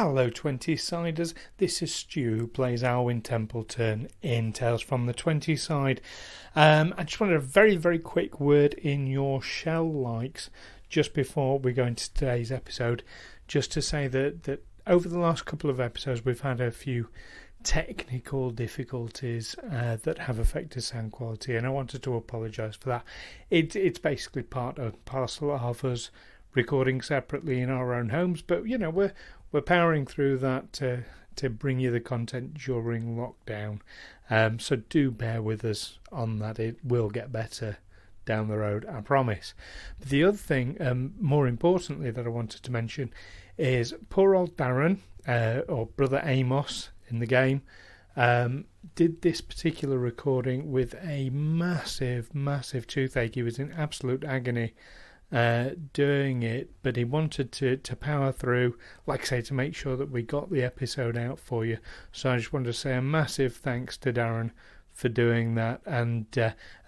Hello 20-siders, this is Stu who plays Alwyn Templeton in Tales from the 20 side. I just wanted a very, very quick word in your shell likes just before we go into today's episode, just to say that over the last couple of episodes we've had a few technical difficulties that have affected sound quality, and I wanted to apologise for that. It's basically part and parcel of us recording separately in our own homes, but you know, we're powering through that to bring you the content during lockdown. So do bear with us on that. It will get better down the road, I promise. But the other thing, more importantly, that I wanted to mention is poor old Darren, or Brother Amos in the game, did this particular recording with a massive, massive toothache. He was in absolute agony doing it, but he wanted to power through, like I say, to make sure that we got the episode out for you. So I just wanted to say a massive thanks to Darren for doing that, and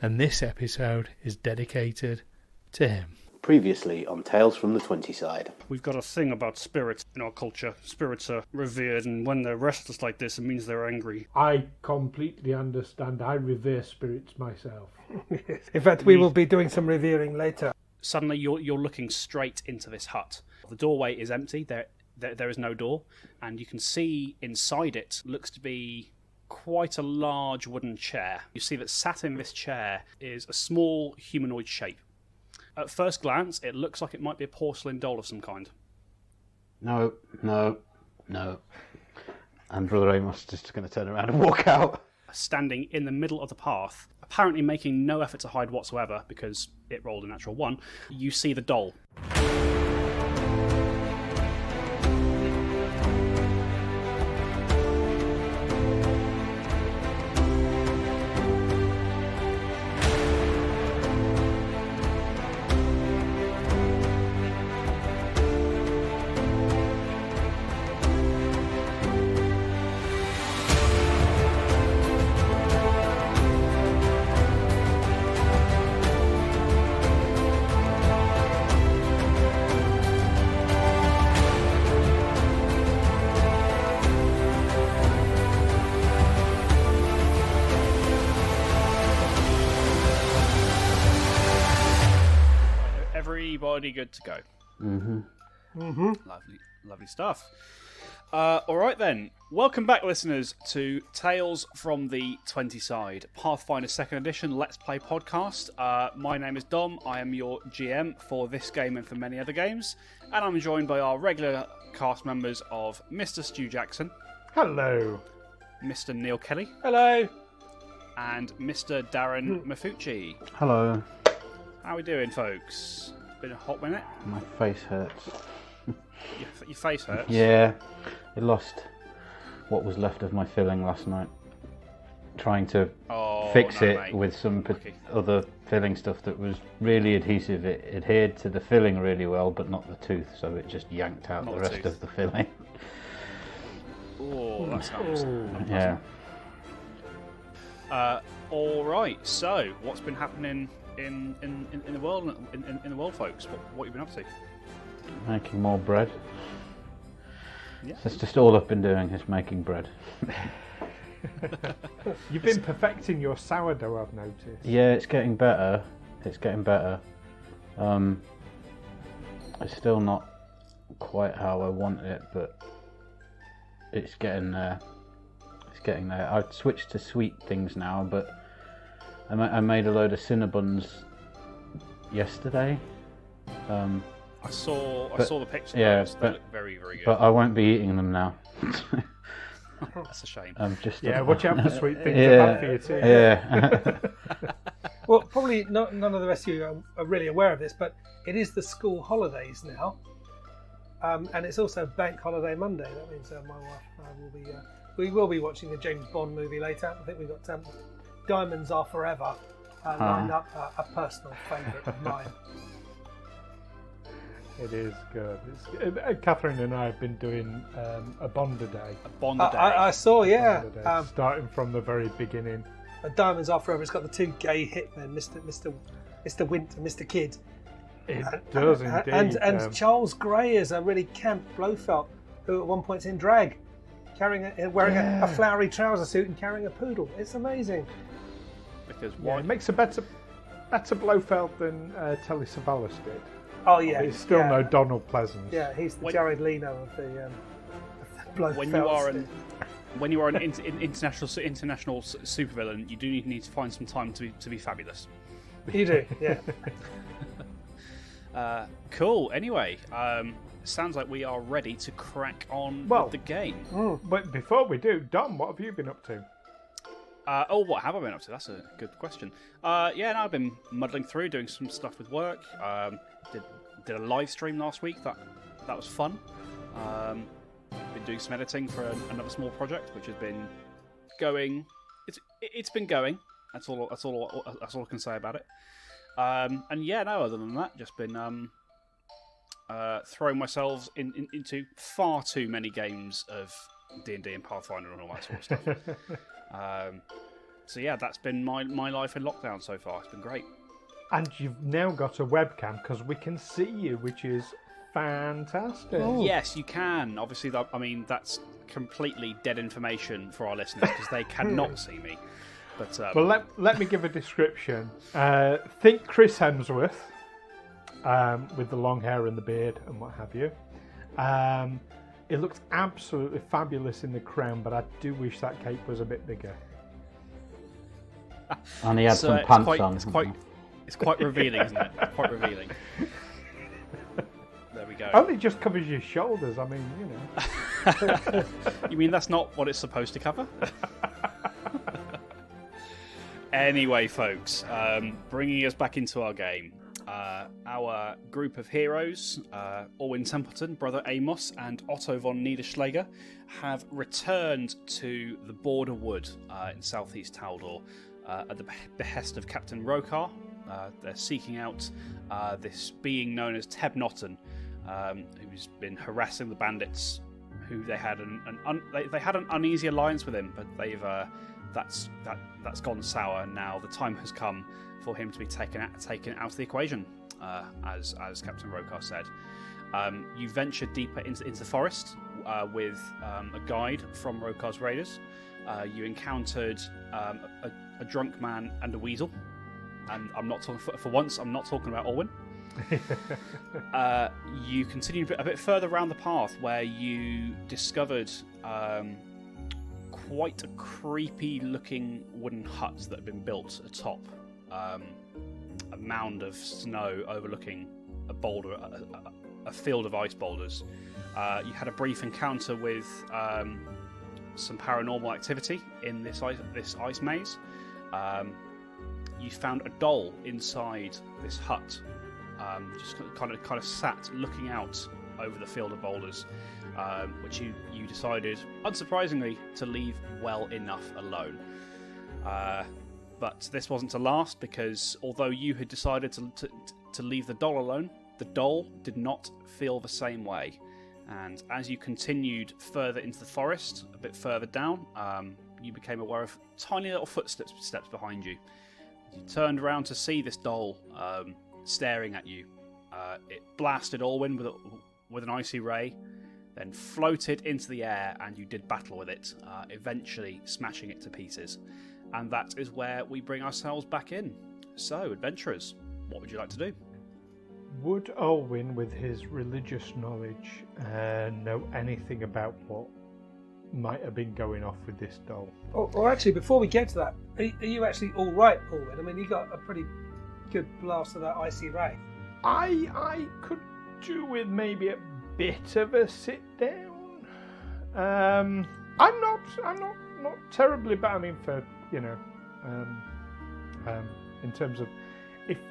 this episode is dedicated to him. Previously on Tales from the 20 side. We've got a thing about spirits in our culture. Spirits are revered, and when they're restless like this, it means they're angry. I completely understand. I revere spirits myself. In fact, we will be doing some revering later. Suddenly, you're looking straight into this hut. The doorway is empty. There is no door, and you can see inside it looks to be quite a large wooden chair. You see that sat in this chair is a small humanoid shape. At first glance, it looks like it might be a porcelain doll of some kind. No. And Brother Amos is just going to turn around and walk out. Standing in the middle of the path, apparently making no effort to hide whatsoever because it rolled a natural 1, you see the doll. Everybody good to go. Lovely stuff. All right then. Welcome back, listeners, to Tales from the 20 side, Pathfinder 2nd Edition Let's Play podcast. My name is Dom. I am your GM for this game and for many other games, and I'm joined by our regular cast members of Mr. Stu Jackson. Hello. Mr. Neil Kelly. Hello. And Mr. Darren Mafucci. Hello. How we doing, folks? Been a hot minute? My face hurts. Your face hurts? Yeah. I lost what was left of my filling last night. Trying to fix it mate. with some other filling stuff that was really adhesive. It adhered to the filling really well, but not the tooth, so it just yanked out Not the the rest tooth. of the filling. Oh, that sounds Yeah. all right. So, what's been happening in the world, in the world, folks? What have you been up to? Making more bread. Yeah. That's just all I've been doing, is making bread. You've been perfecting your sourdough, I've noticed. Yeah, it's getting better. It's still not quite how I want it, but it's getting there. I've switched to sweet things now, but I made a load of Cinnabuns yesterday. I saw the pictures. Yeah, they look very, very good. But I won't be eating them now. That's a shame. Watch out for sweet things. They're bad for you too. Yeah. Well, probably none of the rest of you are really aware of this, but it is the school holidays now, and it's also Bank Holiday Monday. That means my wife and I we will be watching the James Bond movie later. I think we've got Diamonds Are Forever lined up, a personal favourite of mine. It is good. Catherine and I have been doing a Bond a day. A Bond a day. I saw, yeah. Starting from the very beginning. Diamonds Are Forever. It's got the two gay hitmen, Mr. Wint and Mr. Kidd. It does indeed. And Charles Gray is a really camp Blofeld who at one point's in drag, wearing a flowery trouser suit and carrying a poodle. It's amazing. Because It makes a better Blofeld than Telly Savalas did. Oh yeah, But it's still no Donald Pleasance. Yeah, he's the Jared Leto of the Blofeld. When you are an international supervillain, you do need to find some time to be fabulous. You do, yeah. Cool. Anyway, sounds like we are ready to crack on with the game. But before we do, Dom, what have you been up to? What have I been up to? That's a good question. I've been muddling through, doing some stuff with work. Did a live stream last week. That was fun. Been doing some editing for another small project, which has been going. It's been going. That's all I can say about it. Other than that, just been throwing myself into far too many games of D&D and Pathfinder and all that sort of stuff. That's been my life in lockdown so far. It's been great. And you've now got a webcam because we can see you, which is fantastic. Yes, you can. Obviously, that's completely dead information for our listeners because they cannot see me. But let me give a description. Think Chris Hemsworth with the long hair and the beard and what have you. It looks absolutely fabulous in the crown, but I do wish that cape was a bit bigger. And he had some pants on. It's quite revealing, isn't it? Quite revealing. There we go. Only just covers your shoulders. I mean, you know. You mean that's not what it's supposed to cover? Anyway, folks, bringing us back into our game. Our group of heroes, Alwyn Templeton, Brother Amos, and Otto von Niederschläger, have returned to the Border Wood in southeast Taldor at the behest of Captain Rokar. They're seeking out this being known as Teb Notten, who's been harassing the bandits. Who they had they had an uneasy alliance with him, but that's gone sour. Now the time has come for him to be taken out of the equation, as Captain Rokar said. You ventured deeper into the forest with a guide from Rokar's raiders. You encountered a drunk man and a weasel, and I'm not talking for once. I'm not talking about Alwyn. You continued a bit further around the path where you discovered quite a creepy-looking wooden hut that had been built atop a mound of snow overlooking a boulder, a field of ice boulders. You had a brief encounter with some paranormal activity in this ice maze. You found a doll inside this hut, just kind of sat looking out over the field of boulders, which you decided, unsurprisingly, to leave well enough alone. But this wasn't to last, because although you had decided to leave the doll alone, the doll did not feel the same way. And as you continued further into the forest, a bit further down, you became aware of tiny little footsteps behind you. You turned around to see this doll staring at you. It blasted Alwyn with an icy ray, then floated into the air, and you did battle with it, eventually smashing it to pieces. And that is where we bring ourselves back in. So, adventurers, what would you like to do? Would Alwyn, with his religious knowledge, know anything about what might have been going off with this doll? Or actually, before we get to that, are you actually all right, Alwyn? I mean, you got a pretty good blast of that icy ray. I could do with maybe a bit of a sit down. I'm not terribly bad. I mean, for in terms of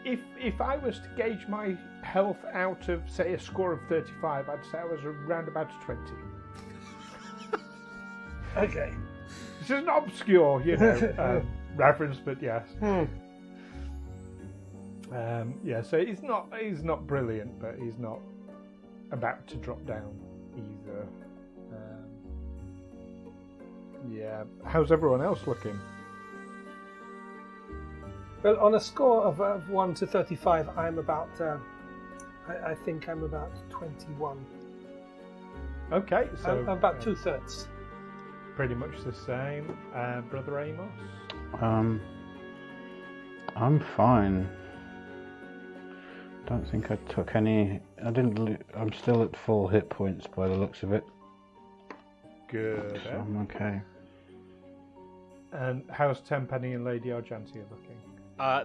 if I was to gauge my health out of, say, a score of 35, I'd say I was around about 20. Okay. This is an obscure, reference, but yes. So he's not brilliant, but he's not about to drop down either. How's everyone else looking? Well, on a score of 1 to 35, I'm about. I think I'm about 21. Okay, so about 2/3. pretty much the same. Brother Amos? I'm fine. Don't think I took any. I didn't. I'm still at full hit points by the looks of it. Good. So I'm okay. And how's Tenpenny and Lady Argentia looking?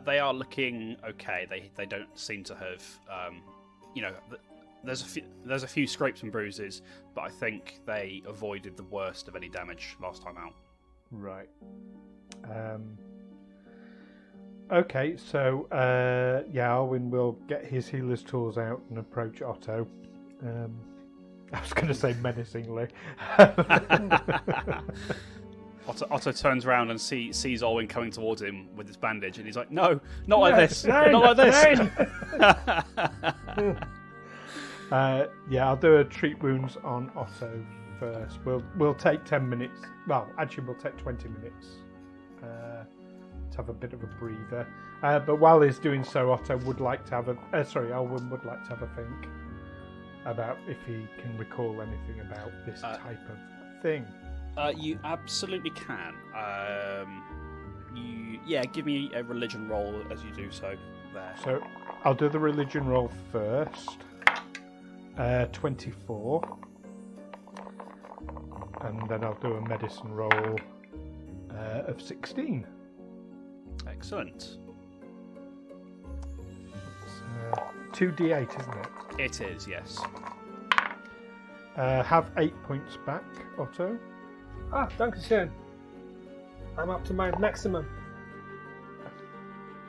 They are looking okay. They don't seem to have, there's a few scrapes and bruises, but I think they avoided the worst of any damage last time out. Right. Okay, so Alwyn will get his healer's tools out and approach Otto. I was going to say menacingly. Otto turns around and sees Alwyn coming towards him with his bandage, and he's like, "No, not like this, not like this." I'll do a treat wounds on Otto first. We'll take 10 minutes. Well, actually, we'll take 20 minutes to have a bit of a breather. But while he's doing so, Otto would like to have Alwyn would like to have a think about if he can recall anything about this type of thing. You absolutely can. Give me a religion roll as you do so. There. So I'll do the religion roll first. 24, and then I'll do a medicine roll of 16. Excellent. It's 2d8, isn't it? It is, yes. Have 8 points back, Otto. Dankeschön. I'm up to my maximum.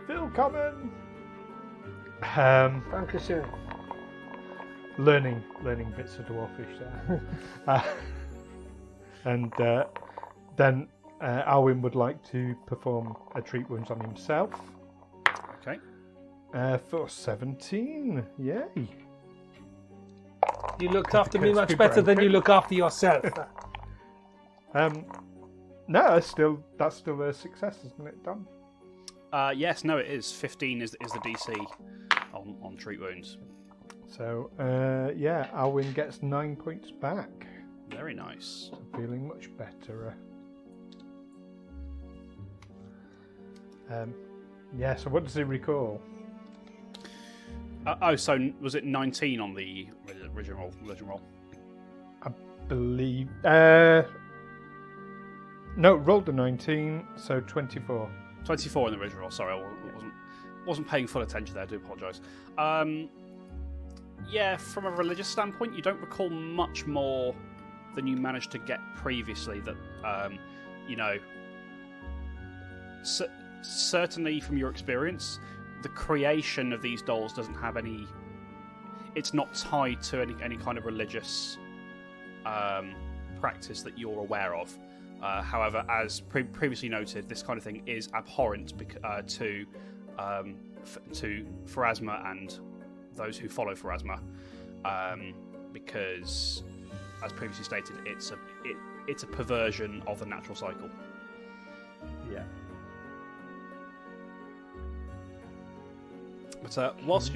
Willkommen. Dankeschön. Learning bits of dwarfish there. And then Alwyn would like to perform a treat wounds on himself. Okay. For 17, yay. You looked after me much better than you look after yourself. No, that's still a success, isn't it, Dom? Yes, no, it is. 15 is the DC on treat wounds. So, Alwyn gets 9 points back. Very nice. So feeling much better. So what does he recall? So was it 19 on the original roll? I believe... No, rolled a 19, so 24. 24 in the original roll, sorry, I wasn't paying full attention there, I do apologise. From a religious standpoint, you don't recall much more than you managed to get previously. That, certainly from your experience, the creation of these dolls doesn't have any... It's not tied to any kind of religious practice that you're aware of. However, as previously noted, this kind of thing is abhorrent to Pharasma and those who follow Pharasma, because, as previously stated, it's a perversion of the natural cycle. Yeah. But whilst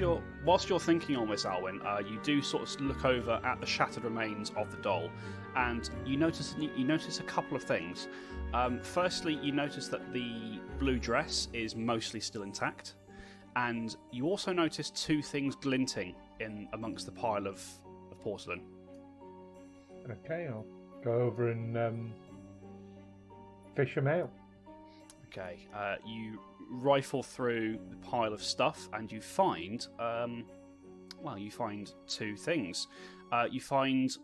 you're thinking on this, Alwyn, you do sort of look over at the shattered remains of the doll, and you notice a couple of things. Firstly, you notice that the blue dress is mostly still intact, and you also notice two things glinting in amongst the pile of porcelain. Okay, I'll go over and fish them out. Okay, you rifle through the pile of stuff, and you find, two things. You find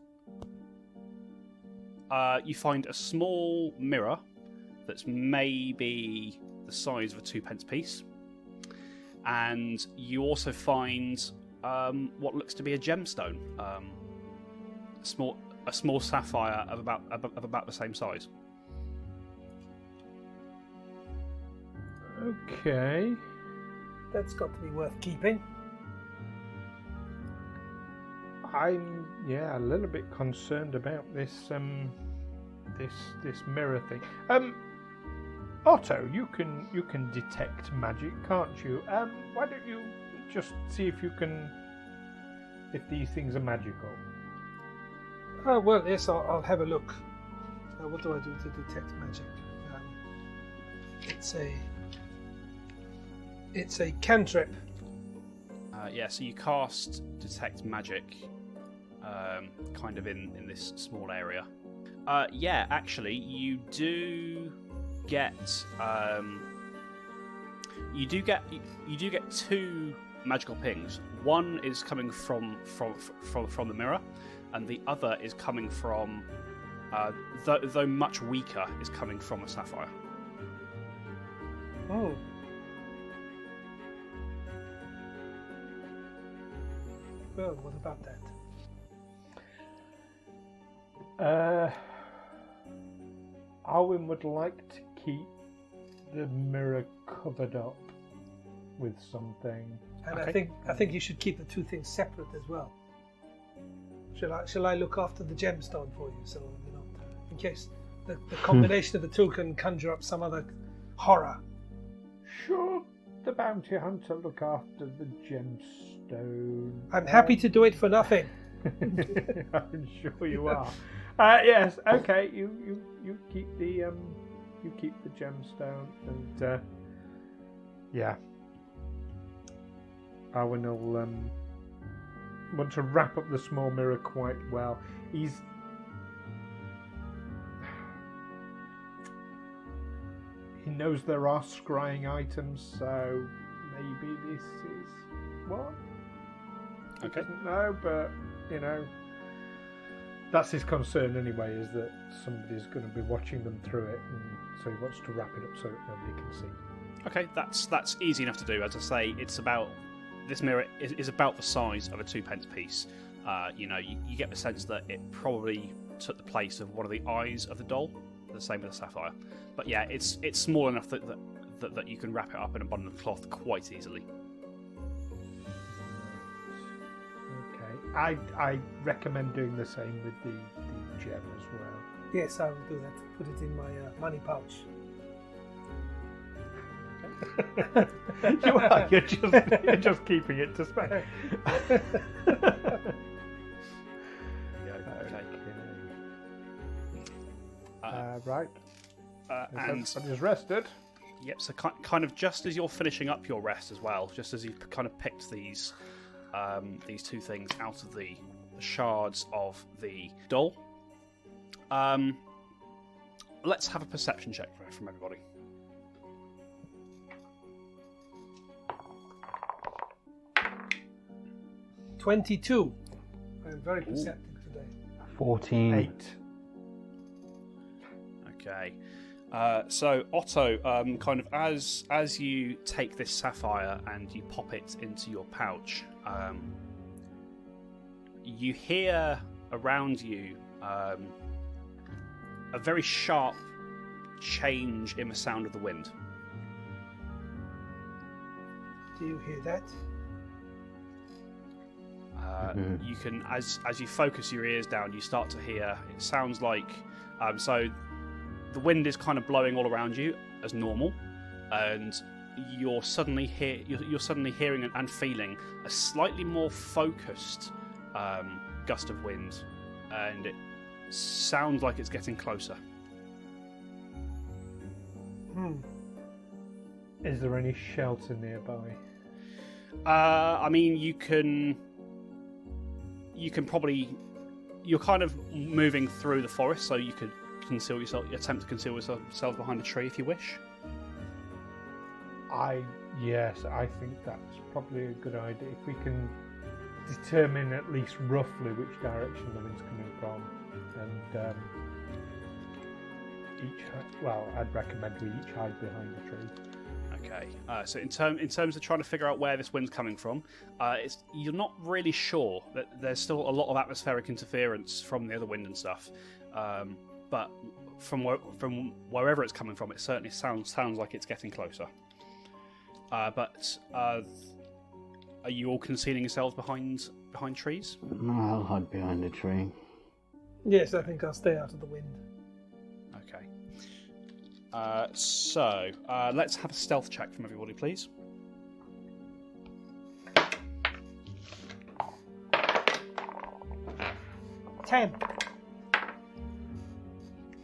a small mirror that's maybe the size of a 2-pence piece, and you also find what looks to be a gemstone, a small sapphire of about the same size. Okay. That's got to be worth keeping. I'm a little bit concerned about this this mirror thing. Otto, you can detect magic, can't you? Why don't you just see if these things are magical? Oh, well, yes, I'll have a look. What do I do to detect magic? It's a cantrip. So you cast Detect Magic kind of in this small area. Actually, you do get two magical pings. One is coming from the mirror, and the other is coming from, though much weaker, is coming from a sapphire. Oh. Well, what about that? Alwyn would like to keep the mirror covered up with something. And Okay. I think you should keep the two things separate as well. Shall I look after the gemstone for you, so you know, in case the combination of the two can conjure up some other horror? Should the bounty hunter look after the gemstone? I'm happy to do it for nothing. I'm sure you are. Yes. Okay. You keep the gemstone, and yeah. Alwyn will want to wrap up the small mirror quite well. He knows there are scrying items, so maybe this is what? Okay. Doesn't know, but you know, that's his concern anyway. Is that somebody's going to be watching them through it, and so he wants to wrap it up so that nobody can see. Okay, that's easy enough to do. As I say, it's about this mirror is about the size of a 2p piece. You get the sense that it probably took the place of one of the eyes of the doll. The same with the sapphire. But yeah, it's small enough that you can wrap it up in a bundle of cloth quite easily. Okay, I recommend doing the same with the gem as well. Yes, I will do that. Put it in my money pouch. You're just keeping it to spare. Right. And everybody's rested. yep, so kind of just as you're finishing up your rest as well, just as you've kind of picked these two things out of the shards of the doll, let's have a perception check from everybody. $22. I'm very perceptive today. 14. 8. Okay. So Otto, kind of as you take this sapphire and you pop it into your pouch, you hear around you a very sharp change in the sound of the wind. Do you hear that? You can, as you focus your ears down, you start to hear. It sounds like so. The wind is kind of blowing all around you as normal, and you're suddenly hearing and feeling a slightly more focused gust of wind, and it sounds like it's getting closer. Is there any shelter nearby? I mean, you can probably. You're kind of moving through the forest, so you could attempt to conceal yourself behind a tree if you wish. Yes, I think that's probably a good idea. If we can determine at least roughly which direction the wind's coming from, and I'd recommend we each hide behind a tree. Okay. So in terms of trying to figure out where this wind's coming from, you're not really sure. That there's still a lot of atmospheric interference from the other wind and stuff. But from wherever it's coming from, it certainly sounds like it's getting closer. But are you all concealing yourselves behind trees? I'll hide behind a tree. Yes, I think I'll stay out of the wind. Okay. So let's have a stealth check from everybody, please. 10.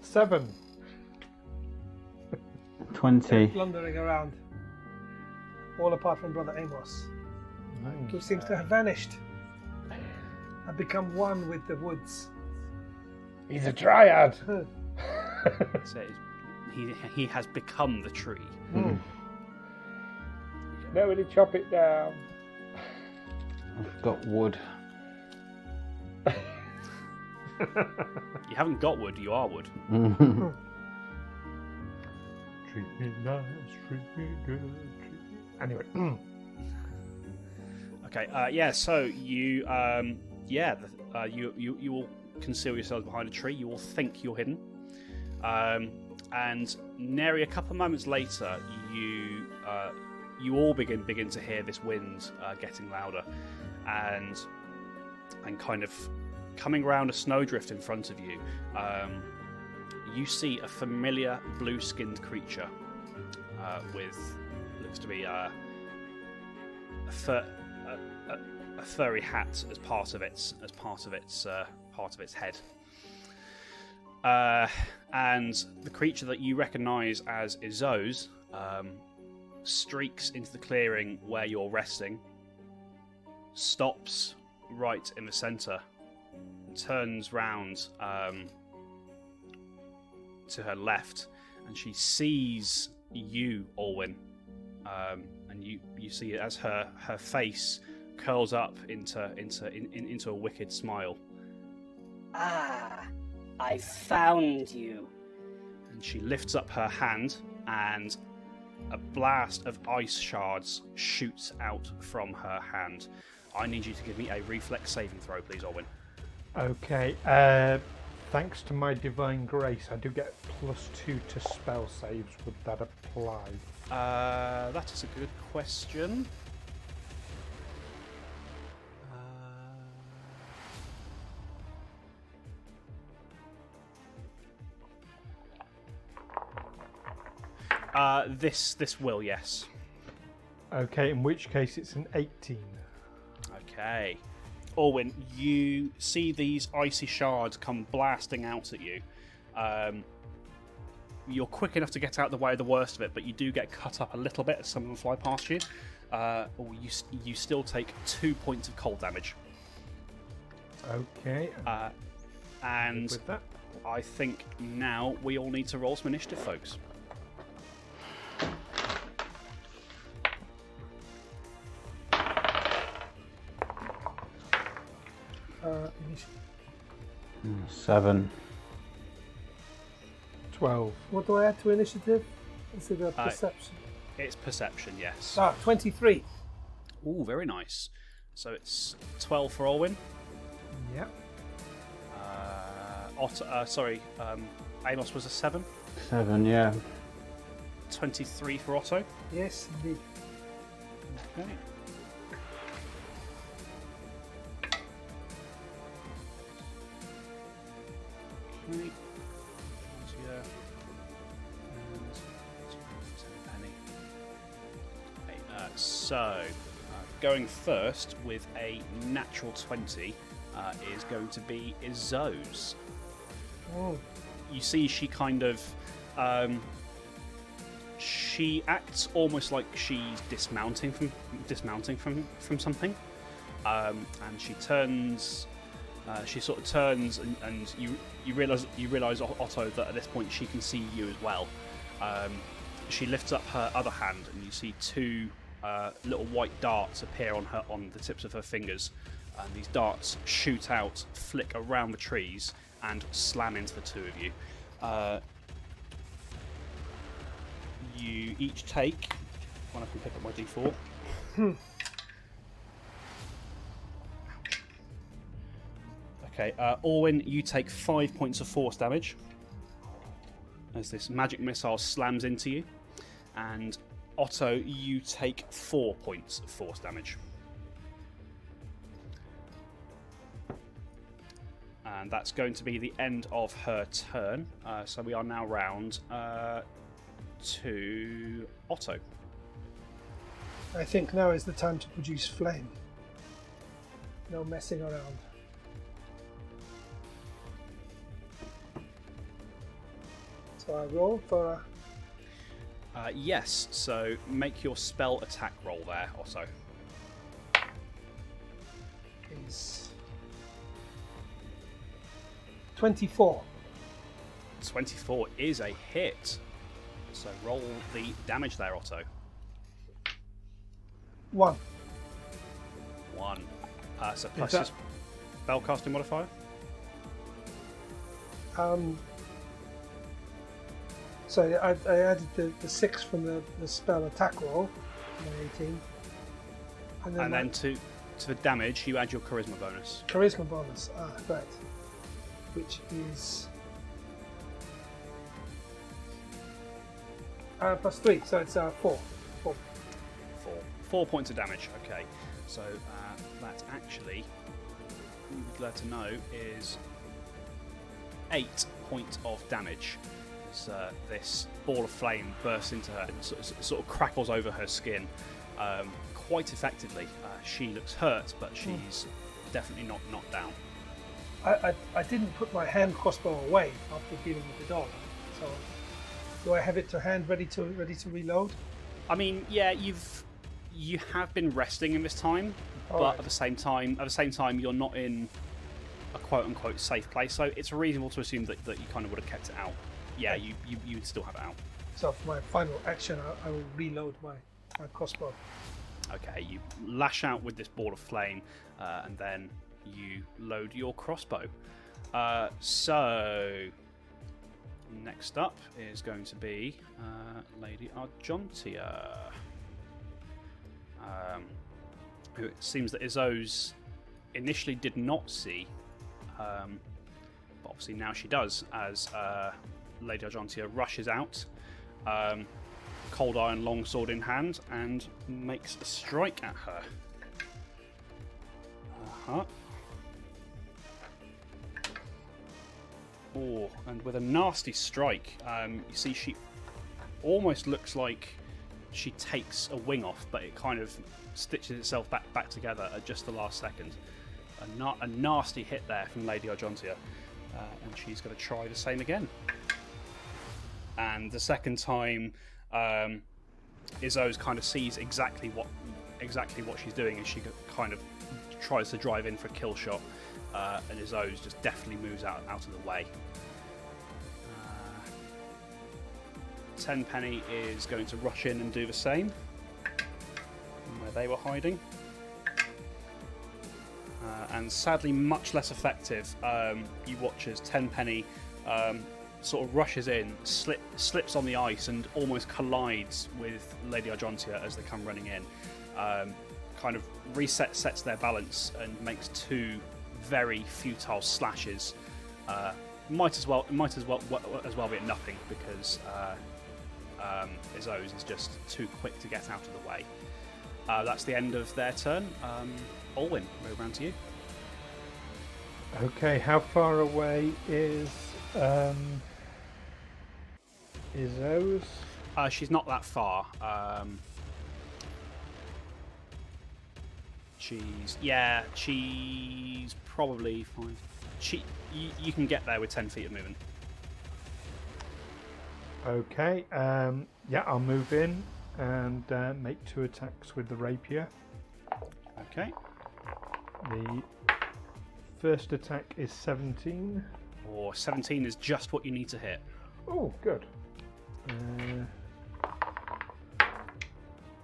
7. 20. Blundering around. All apart from Brother Amos, who seems to have vanished. Have become one with the woods. He's a dryad. So he has become the tree. Nobody chop it down. I've got wood. You haven't got wood, you are wood. Treat me nice, treat me good. Anyway. Okay. So you you will conceal yourselves behind a tree. You will think you're hidden. And nary a couple of moments later, you all begin to hear this wind getting louder, and kind of coming around a snowdrift in front of you. You see a familiar blue-skinned creature with looks to be a furry hat as part of its head. And the creature that you recognise as Izo's streaks into the clearing where you're resting, stops right in the centre, turns round to her left, and she sees you, Alwyn, and you see it as her face curls up into a wicked smile. Ah, I found you. And she lifts up her hand, and a blast of ice shards shoots out from her hand. I need you to give me a reflex saving throw, please, Alwyn. Okay. Thanks to my divine grace, I do get +2 to spell saves. Would that apply? That is a good question. This will, yes. Okay, in which case it's an 18. Okay. Alwyn, you see these icy shards come blasting out at you. You're quick enough to get out the way of the worst of it, but you do get cut up a little bit as some of them fly past you. You still take 2 points of cold damage. Okay. And with that. I think now we all need to roll some initiative, folks. Initiative. 7. 12. What do I add to initiative? Is it a perception? It's perception, yes. 23. Ooh, very nice. So it's 12 for Alwyn. Yep. Amos was a 7. 7, yeah. 23 for Otto. Yes, indeed. Okay. Okay. Going first with a natural 20 is going to be Izo's. Oh. You see, she kind of she acts almost like she's dismounting from something, and she turns. She sort of turns, and you realise Otto that at this point she can see you as well. She lifts up her other hand, and you see 2 little white darts appear on the tips of her fingers, and these darts shoot out, flick around the trees, and slam into the 2 of you. You each take. When I can pick up my D4. Okay, Alwyn, you take 5 points of force damage as this magic missile slams into you, and Otto, you take 4 points of force damage. And that's going to be the end of her turn. So we are now round to Otto. I think now is the time to produce flame. No messing around. So I roll for. Yes, so make your spell attack roll there, also. Is 24. 24 is a hit. So roll the damage there, Otto. 1. 1. So plus your spellcasting modifier? So I added the 6 from the spell attack roll, my 18. And then to the damage, you add your charisma bonus. Charisma bonus, right. Which is plus 3, so it's 4. 4 points of damage, okay. So that actually, you'd be glad to know, is 8 points of damage. As this ball of flame bursts into her and sort of crackles over her skin quite effectively. She looks hurt, but she's definitely not knocked down. I didn't put my hand crossbow away after dealing with the dog, so do I have it to hand ready to reload? I mean, yeah, you have been resting in this time, but at the same time, you're not in a quote unquote safe place. So it's reasonable to assume that you kind of would have kept it out. Yeah, you would still have it out. So for my final action, I will reload my crossbow. Okay, you lash out with this ball of flame, and then you load your crossbow. So next up is going to be Lady Argentia, who it seems that Izzo's initially did not see, but obviously now she does, as Lady Argentia rushes out, cold iron longsword in hand, and makes a strike at her. Oh, and with a nasty strike, you see she almost looks like she takes a wing off, but it kind of stitches itself back together at just the last second. A nasty hit there from Lady Argentia, and she's going to try the same again. And the second time, Izzo's kind of sees exactly what she's doing, and she kind of tries to drive in for a kill shot, and Izzo's just definitely moves out of the way. Tenpenny is going to rush in and do the same, where they were hiding. And sadly, much less effective. You watch as Tenpenny sort of rushes in, slips on the ice, and almost collides with Lady Argentia as they come running in. Kind of sets their balance and makes 2 very futile slashes. Might as well be at nothing, because Izzo's is just too quick to get out of the way. That's the end of their turn. Alwyn, we're around to you. Okay, how far away is Izzo's? She's not that far. She's probably 5. You can get there with 10 feet of movement. Okay, yeah, I'll move in and make 2 attacks with the rapier. Okay. The first attack is 17. Or 17 is just what you need to hit. Oh, good.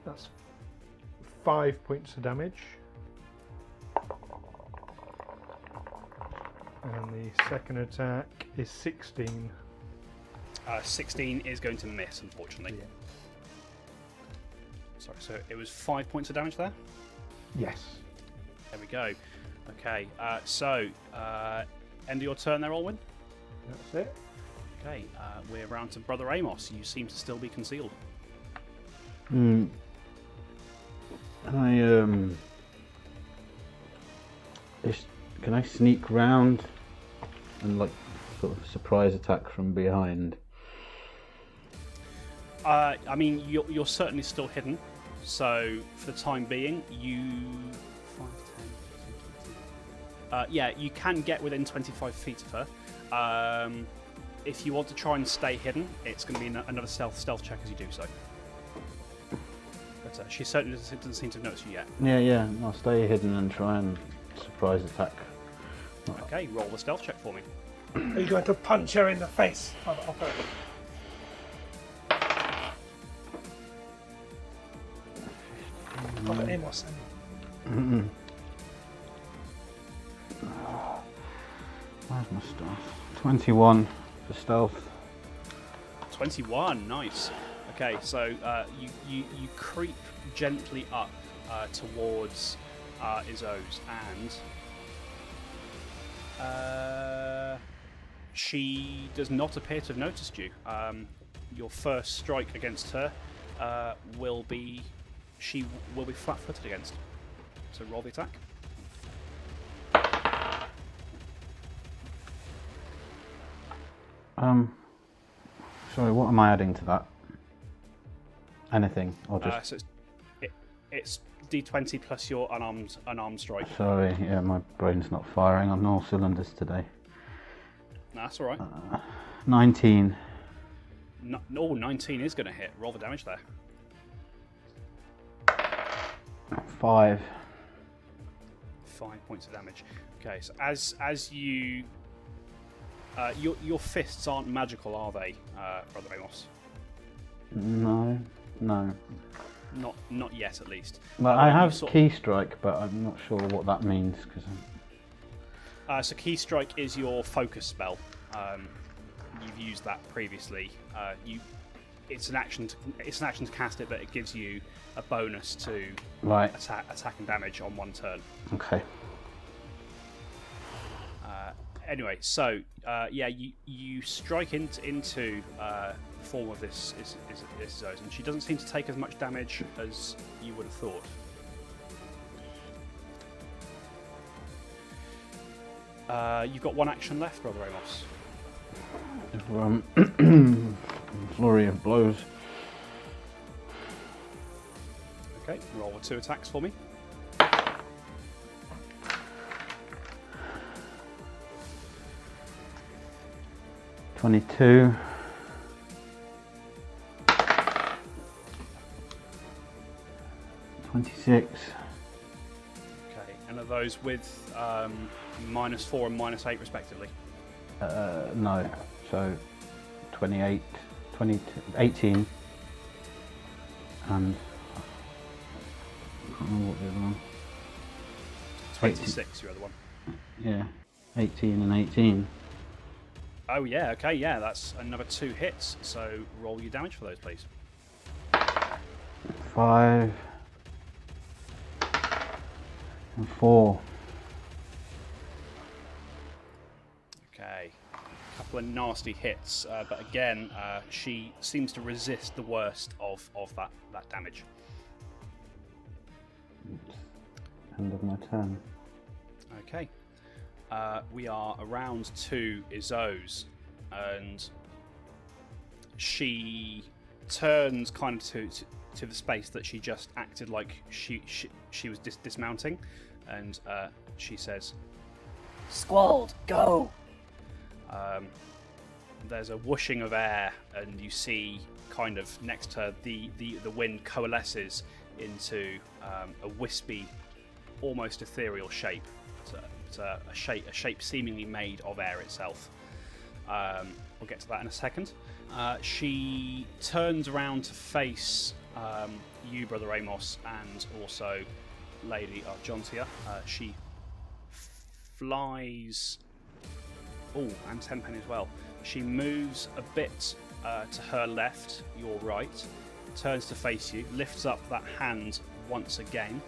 That's 5 points of damage. And the second attack is 16. 16 is going to miss, unfortunately. Yeah. Sorry, so it was 5 points of damage there? Yes. There we go. Okay, so end of your turn there, Alwyn? That's it. Okay, we're round to Brother Amos. You seem to still be concealed. Can I sneak round and sort of surprise attack from behind? I mean, you're certainly still hidden. So for the time being, you 5, 10, 15, 20. Yeah, you can get within 25 feet of her. if you want to try and stay hidden, it's going to be another stealth check as you do so. But she certainly doesn't seem to notice you yet. Yeah. I'll stay hidden and try and surprise attack. Okay, roll the stealth check for me. Are you going to punch her in the face? Father Amos. Where's my stuff? 21 for stealth. 21, nice. Okay, so you creep gently up towards Izo's, and she does not appear to have noticed you. Your first strike against her will be flat-footed against. So roll the attack. Sorry, what am I adding to that? Anything, or just? So it's D20 plus your unarmed strike. Sorry, yeah, my brain's not firing on all cylinders today. No, that's all right. 19. 19 is going to hit. Roll the damage there. 5. 5 points of damage. Okay, so as you, your fists aren't magical, are they, Brother Amos? No. Not yet, at least. But I have key strike, but I'm not sure what that means because. So key strike is your focus spell. You've used that previously. It's an action to cast it, but it gives you a bonus to attack and damage on one turn. Okay. Anyway, so you strike into the form of this Zoes, and she doesn't seem to take as much damage as you would have thought. You've got one action left, Brother Amos. Flurry of blows. Okay, roll the 2 attacks for me. 22. 26. Okay, and are those with -4 and -8 respectively? No, so 28, 22, 18, and I can't remember what the other one. 26, your other one. Yeah, 18 and 18. Oh yeah, okay, yeah, that's another 2 hits. So roll your damage for those, please. 5 and 4. Okay, a couple of nasty hits, but again, she seems to resist the worst of that damage. End of my turn. Okay, we are around to Izo's, and she turns kind of to the space that she just acted like she was dismounting, and she says, Squalled, go! There's a whooshing of air, and you see kind of next to her the wind coalesces into a wispy, almost ethereal shape. It's a shape seemingly made of air itself. We'll get to that in a second. She turns around to face you, Brother Amos, and also Lady Argentia. She flies... Oh, and Tenpen as well. She moves a bit to her left, your right, turns to face you, lifts up that hand once again,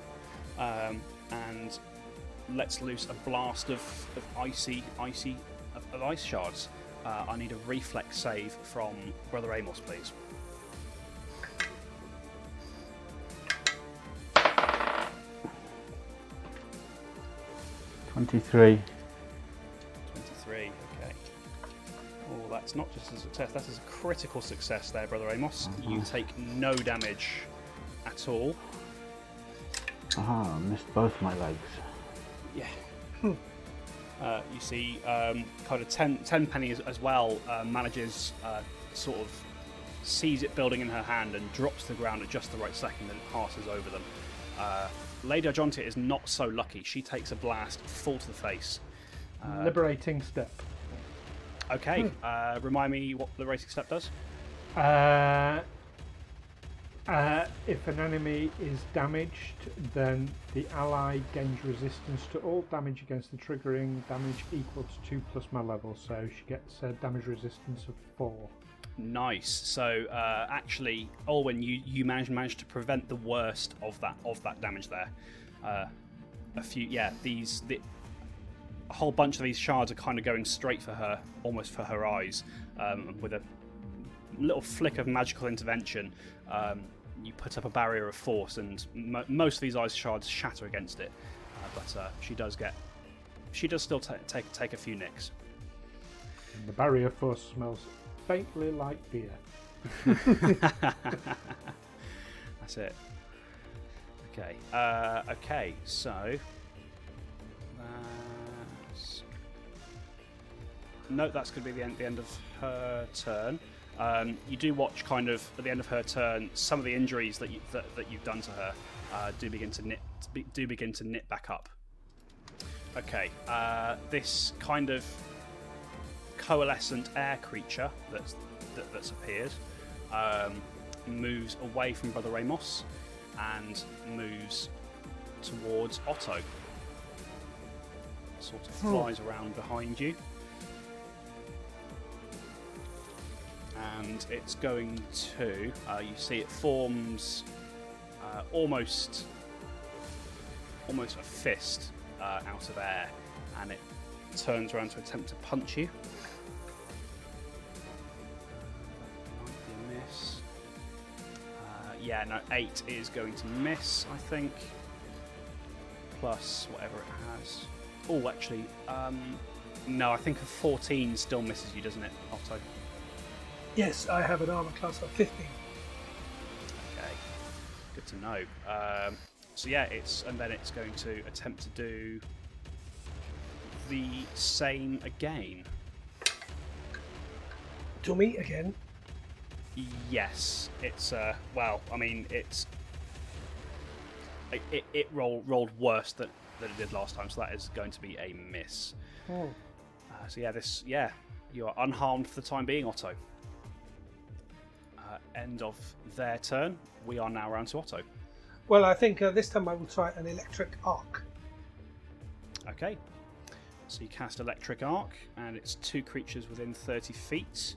and lets loose a blast of ice shards. I need a reflex save from Brother Amos, please. $23. 23, okay. Oh, that's not just a success, that is a critical success there, Brother Amos. You take no damage at all. I missed both my legs. Yeah. You see kind of Tenpenny as well manages sort of sees it building in her hand and drops to the ground at just the right second and passes over them. Lady Argentia is not so lucky. She takes a blast full to the face. Liberating step. Okay, remind me what the liberating step does? If an enemy is damaged, then the ally gains resistance to all damage against the triggering damage equal to 2 plus my level, so she gets damage resistance of 4. Nice. So actually, Alwyn, you managed to prevent the worst of that damage there. A whole bunch of these shards are kind of going straight for her, almost for her eyes, with a little flick of magical intervention. You put up a barrier of force, and most of these ice shards shatter against it. But she does still take a few nicks. And the barrier of force smells faintly like beer. That's it. Okay. Okay. So. That's going to be the end of her turn. You do watch, kind of at the end of her turn, some of the injuries that you've done to her do begin to knit back up. Okay, this kind of coalescent air creature that's appeared moves away from Brother Ramos and moves towards Otto. Sort of flies around behind you. And it's going to, you see it forms almost a fist out of air, and it turns around to attempt to punch you. Might be a miss. 8 is going to miss, I think. Plus whatever it has. Oh, actually, no, I think a 14 still misses you, doesn't it, Otto? Yes, I have an armor class of 15. Okay, good to know. So yeah, it's going to attempt to do the same again. To me again? Yes, it's it rolled worse than it did last time, so that is going to be a miss. Oh. You are unharmed for the time being, Otto. End of their turn. We are now round to Otto. Well, I think this time I will try an electric arc. Okay. So you cast Electric Arc, and it's 2 creatures within 30 feet.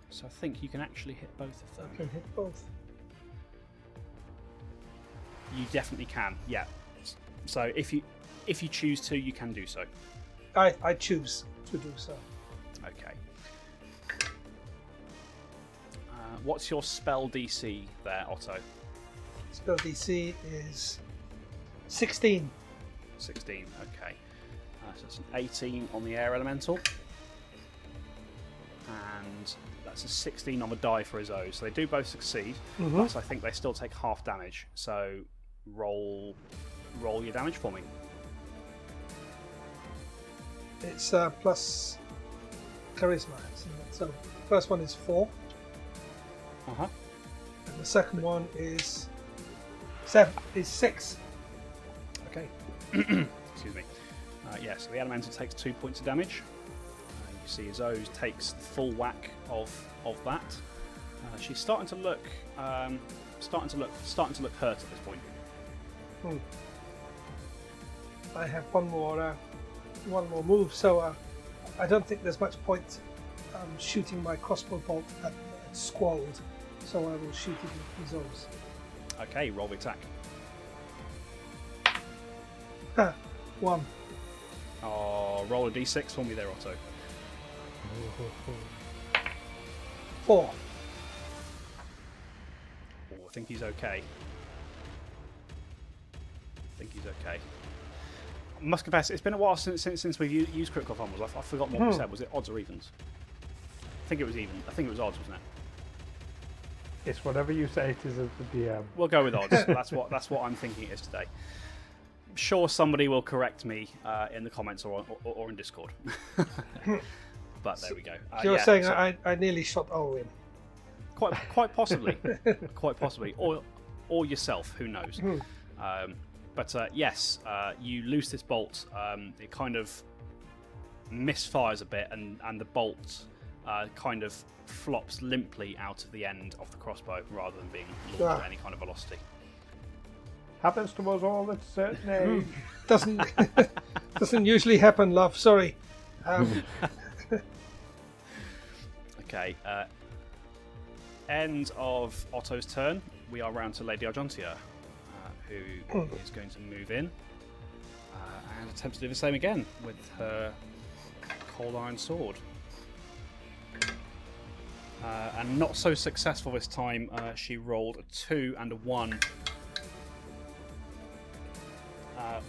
So I think you can actually hit both of them. I can hit both. You definitely can, yeah. So if you choose to, you can do so. I choose to do so. Okay. What's your spell DC there, Otto? Spell DC is 16. 16, okay. So it's an 18 on the air elemental. And that's a 16 on the die for his O. So they do both succeed, but I think they still take half damage. So roll your damage for me. It's plus charisma. So first one is 4. Uh-huh. And the second one is 6. Okay. Excuse me. So the elemental takes 2 points of damage. You see his O's takes the full whack of that. She's starting to look hurt at this point. I have one more move, so I don't think there's much point shooting my crossbow bolt at Squalled, so I will shoot it with his O's. Okay, roll the attack. 1. Oh, roll a d6 for me there, Otto. 4. Oh, I think he's okay. I must confess, it's been a while since we've used critical fumbles. I've forgotten what we said. Was it odds or evens? I think it was even. I think it was odds, wasn't it? It's whatever you say it is as the DM. We'll go with odds. That's what I'm thinking it is today. sure somebody will correct me in the comments or in Discord. But there we go. So you're saying I nearly shot Alwyn. Quite possibly. Quite possibly. Or yourself, who knows. But yes, you loose this bolt. It kind of misfires a bit, and the bolt kind of flops limply out of the end of the crossbow rather than being launched at any kind of velocity. Happens to us all at a certain age. Doesn't usually happen, love. Sorry. Okay. End of Otto's turn. We are round to Lady Argentia, who is going to move in and attempt to do the same again with her cold iron sword. And not so successful this time. She rolled a 2 and a 1.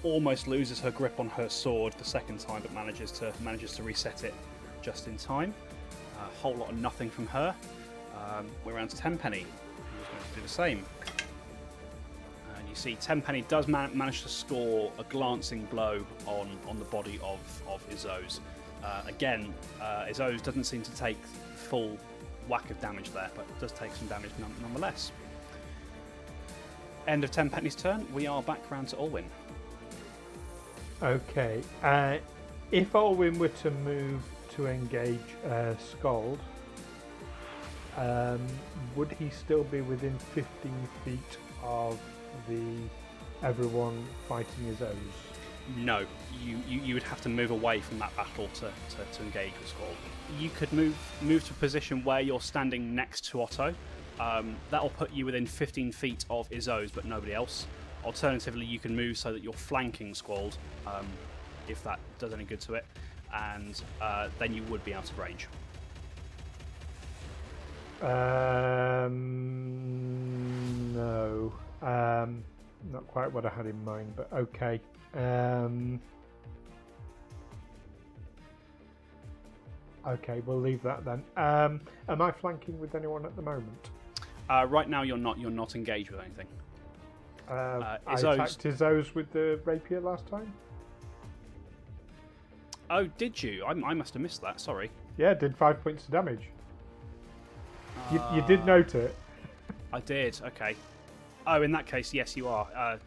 Almost loses her grip on her sword the second time, but manages to reset it just in time. A whole lot of nothing from her. We're around to Tenpenny, who's going to do the same. And you see Tenpenny does manage to score a glancing blow on the body of Izo's. Again, Izo's doesn't seem to take full whack of damage there, but does take some damage nonetheless. End of Tenpenny's turn. We are back round to Alwyn. Okay. If Alwyn were to move to engage Scald, would he still be within 15 feet of everyone fighting his O's? No, you would have to move away from that battle to engage with Squall. You could move to a position where you're standing next to Otto. That'll put you within 15 feet of Izo's, but nobody else. Alternatively, you can move so that you're flanking Squall, if that does any good to it, and then you would be out of range. No. Not quite what I had in mind, but okay. Okay, we'll leave that then. Am I flanking with anyone at the moment? Right now, you're not engaged with anything. I attacked Izo's with the rapier last time. Oh, did you? I must have missed that. Sorry. Yeah, did 5 points of damage. You did note it. I did. Okay. Oh, in that case, yes, you are.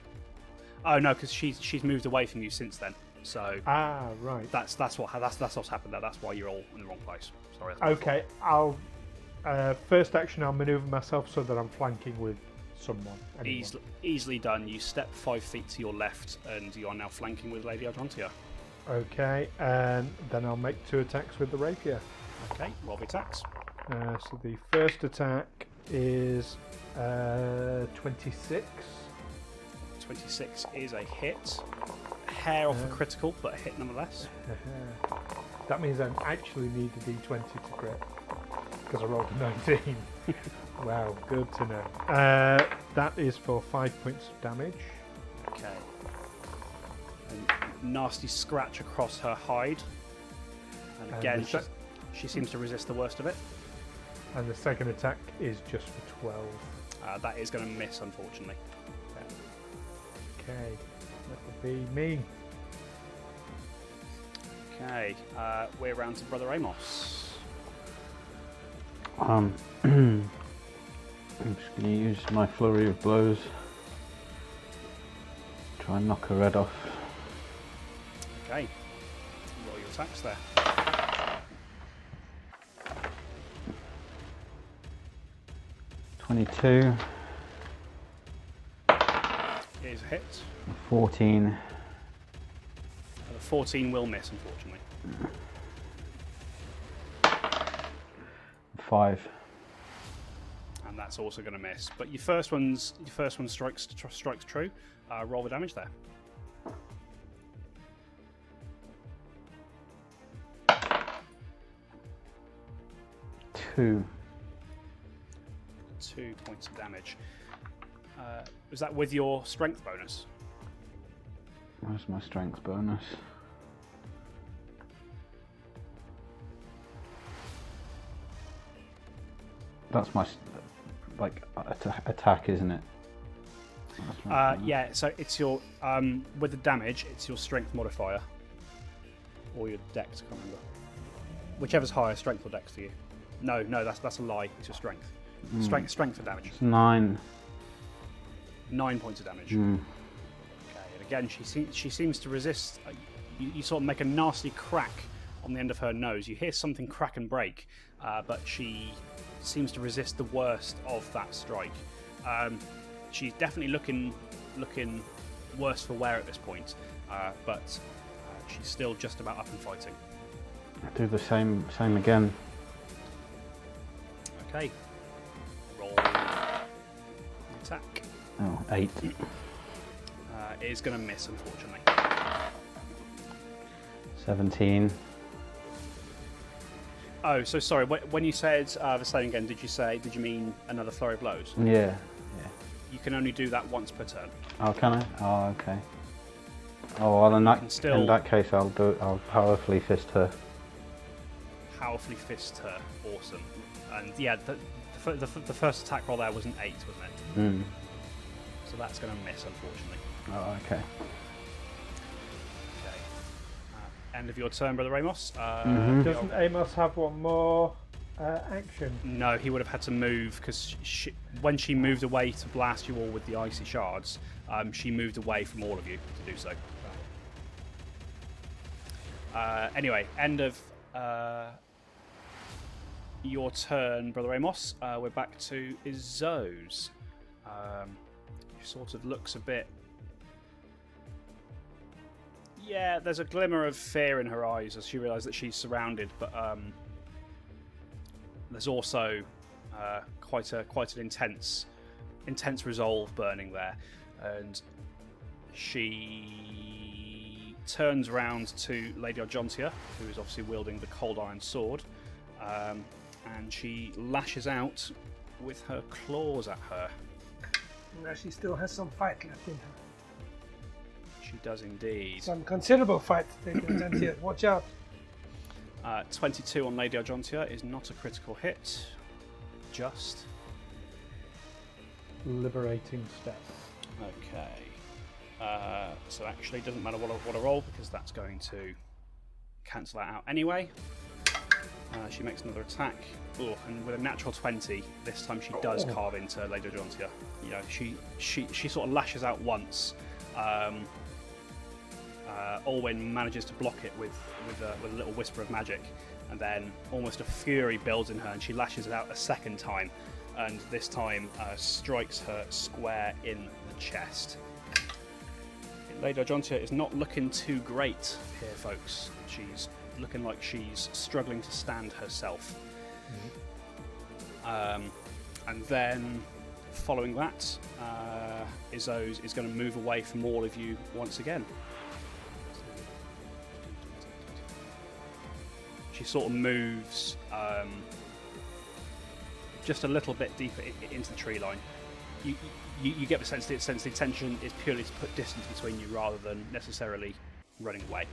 Oh no, because she's moved away from you since then. So right. That's what's happened there. That's why you're all in the wrong place. Sorry. Okay, I'll first action. I'll maneuver myself so that I'm flanking with someone. Easily done. You step 5 feet to your left, and you are now flanking with Lady Argentia. Okay, and then I'll make 2 attacks with the rapier. Okay, roll the attacks. So the first attack is 26. 26 is a hit. Hair off a critical, but a hit nonetheless. That means I actually need a d20 to crit, because I rolled a 19. Wow, good to know. That is for 5 points of damage. Okay. A nasty scratch across her hide. And again, she seems to resist the worst of it. And the second attack is just for 12. That is going to miss, unfortunately. Okay, that'll be me. Okay, we're round to Brother Amos. I'm just going to use my flurry of blows. Try and knock her head off. Okay, roll your attacks there. $22. Is a hit. 14. The 14 will miss, unfortunately. 5. And that's also going to miss. But your first one strikes true. Roll the damage there. Two 2 points of damage. Was that with your strength bonus? Where's my strength bonus? That's my attack, isn't it? Yeah, so it's your with the damage, it's your strength modifier or your dex. I can't remember. Whichever's higher, strength or dex for you. No, that's a lie. It's your strength. Strength for damage. It's 9. 9 points of damage. Okay, and again, she seems to resist. You sort of make a nasty crack on the end of her nose. You hear something crack and break, but she seems to resist the worst of that strike. She's definitely looking worse for wear at this point, but she's still just about up and fighting. I do the same again. Okay. Roll attack. Oh, 8. It is going to miss, unfortunately. 17. Oh, so sorry. When you said the same again, did you mean another flurry of blows? Yeah. You can only do that once per turn. Oh, can I? Oh, okay. Oh, well, in that case, I'll powerfully fist her. Powerfully fist her. Awesome. And yeah, the first attack roll there was an 8, wasn't it? So that's going to miss, unfortunately. Oh, okay. Okay. End of your turn, Brother Amos. Doesn't Amos have one more action? No, he would have had to move because when she moved away to blast you all with the icy shards, she moved away from all of you to do so. Anyway, end of your turn, Brother Amos. We're back to Izo's. She sort of looks a bit... Yeah, there's a glimmer of fear in her eyes as she realises that she's surrounded, but there's also quite an intense resolve burning there, and she turns around to Lady Argentia, who is obviously wielding the cold iron sword, and she lashes out with her claws at her. Now she still has some fight left in her. She does indeed. Some considerable fight. Watch out. 22 on Lady Argentia is not a critical hit. Just. Liberating step. Okay. So actually, it doesn't matter what I roll because that's going to cancel that out anyway. She makes another attack. Ooh, and with a natural 20, this time she does carve into Lady Argentia. You know, she sort of lashes out once. Alwyn manages to block it with a little whisper of magic, and then almost a fury builds in her, and she lashes it out a second time, and this time strikes her square in the chest. Lady Argentia is not looking too great here, folks. She's looking like she's struggling to stand herself. And then, following that, Izo's is going to move away from all of you once again. She sort of moves just a little bit deeper into the tree line. You get the sense the intention is purely to put distance between you rather than necessarily running away.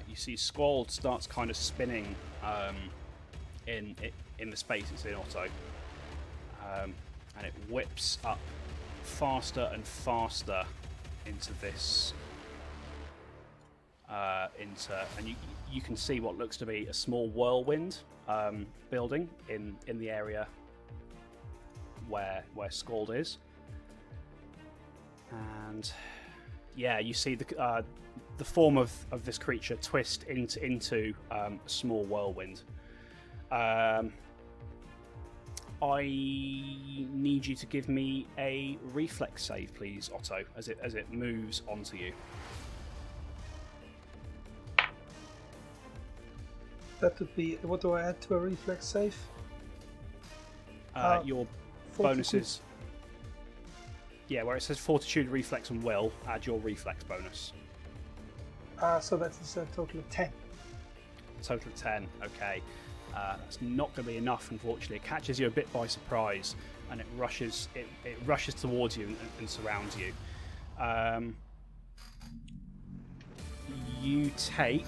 You see Squald starts kind of spinning in the space it's in Otto, and it whips up faster and faster into this and you can see what looks to be a small whirlwind building in the area where Scald is, and yeah, you see the form of this creature twist into a small whirlwind. I need you to give me a reflex save, please, Otto, as it moves onto you. That would be... What do I add to a reflex save? Your Fortitude. bonuses... Yeah, where it says Fortitude, Reflex and Will, add your reflex bonus. So that is a total of 10. Total of 10, okay. That's not going to be enough, unfortunately. It catches you a bit by surprise, and it rushes towards you and surrounds you. You take...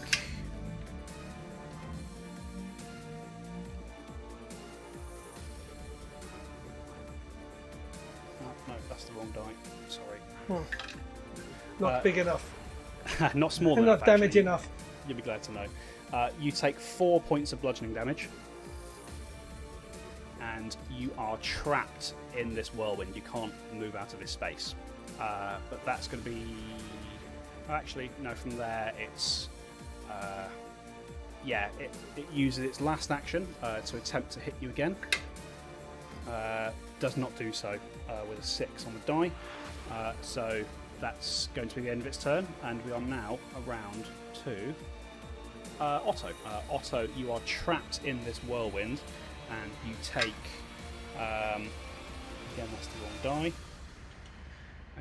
No, that's the wrong die. Sorry. Not big enough. Not small Enough damage actually. enough. You'll be glad to know. You take 4 points of bludgeoning damage. And you are trapped in this whirlwind. You can't move out of this space. But that's going to be... Oh, actually, no, from there it's... it uses its last action to attempt to hit you again. Does not do so with a 6 on the die. So that's going to be the end of its turn. And we are now around to Otto. Otto, you are trapped in this whirlwind. And you take, again that's the wrong die,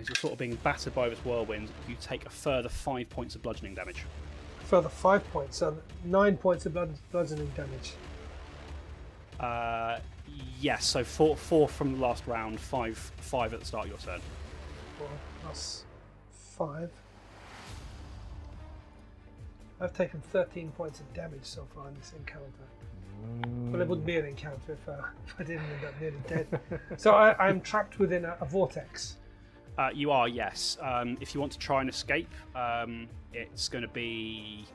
as you're sort of being battered by this whirlwind, you take a further 5 points of bludgeoning damage. Further 5 points, so 9 points of bludgeoning damage. Yes, so four from the last round, five at the start of your turn. 4 plus 5. I've taken 13 points of damage so far in this encounter. Well, it wouldn't be an encounter if I didn't end up nearly dead. So I'm trapped within a vortex. You are, yes. If you want to try and escape, it's going to be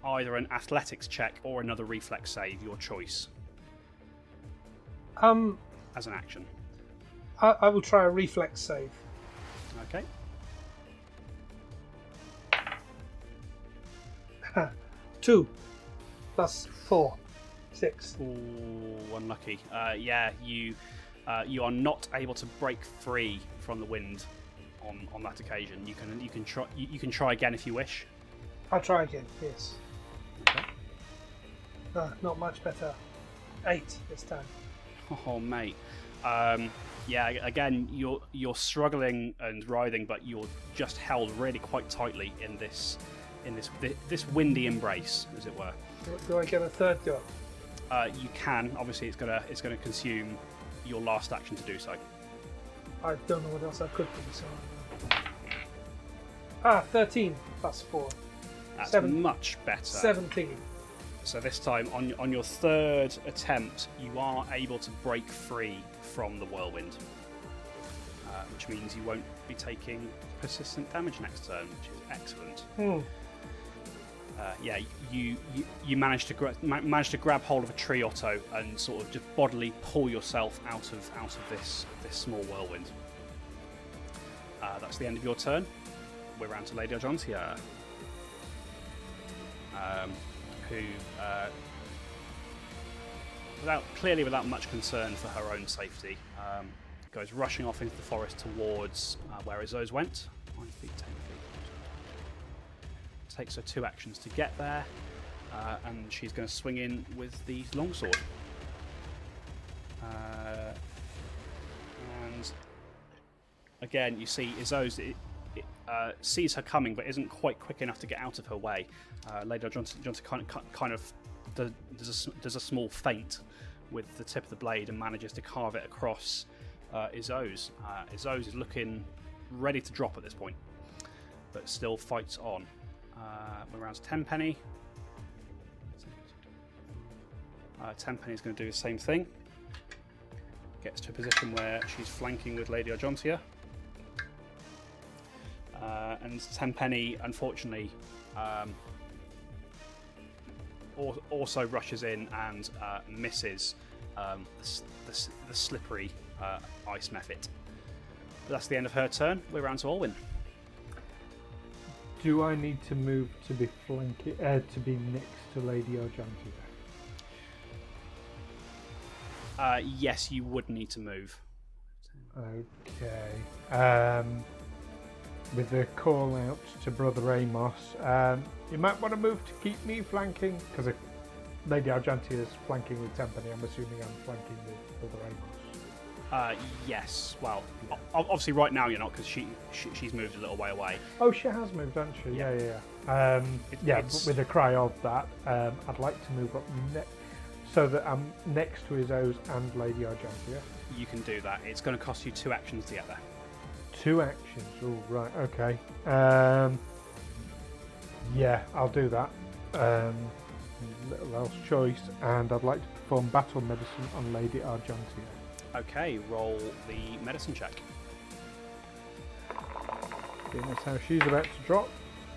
either an athletics check or another reflex save, your choice. As an action. I will try a reflex save. Okay. 2 plus 4. 6. Ooh, unlucky. You are not able to break free from the wind on that occasion. You can try again if you wish. I'll try again. Yes. Okay. Not much better. 8 this time. Oh, mate. Again, you're struggling and writhing, but you're just held really quite tightly in this windy embrace, as it were. Do I get a third go? You can. Obviously, it's gonna consume your last action to do so. I don't know what else I could do. So 13 plus 4. That's 7, much better. 17. So this time, on your third attempt, you are able to break free from the whirlwind, which means you won't be taking persistent damage next turn, which is excellent. You managed to grab hold of a tree, Otto, and sort of just bodily pull yourself out of this small whirlwind. That's the end of your turn. We're round to Lady Argentia, who, without much concern for her own safety, goes rushing off into the forest towards where Izzo's went. 5 feet, 10 feet. Takes her 2 actions to get there, and she's going to swing in with the longsword. And again, you see Izzo's sees her coming, but isn't quite quick enough to get out of her way. Lady Johnson kind of does a small feint with the tip of the blade and manages to carve it across Izzo's. Izzo's is looking ready to drop at this point, but still fights on. We're around to Tenpenny. Tenpenny is going to do the same thing. Gets to a position where she's flanking with Lady Argentia. And Tenpenny, unfortunately, also rushes in and misses the slippery ice method. But that's the end of her turn. We're round to Alwyn. Do I need to move to be to be next to Lady Argentia? Yes, you would need to move. Okay. With the call out to Brother Amos, you might want to move to keep me flanking, because if Lady Argentia is flanking with Tenpenny, I'm assuming I'm flanking with Brother Amos. Yes. Well, obviously right now you're not, because she's moved a little way away. Oh, she has moved, hasn't she? Yeah. But with a cry of that, I'd like to move up so that I'm next to Izzo's and Lady Argentia. You can do that. It's going to cost you 2 actions to get there. 2 actions. Oh, right. Okay. Yeah, I'll do that. Little else choice, and I'd like to perform battle medicine on Lady Argentia. Okay, roll the medicine check. seeing as how she's about to drop.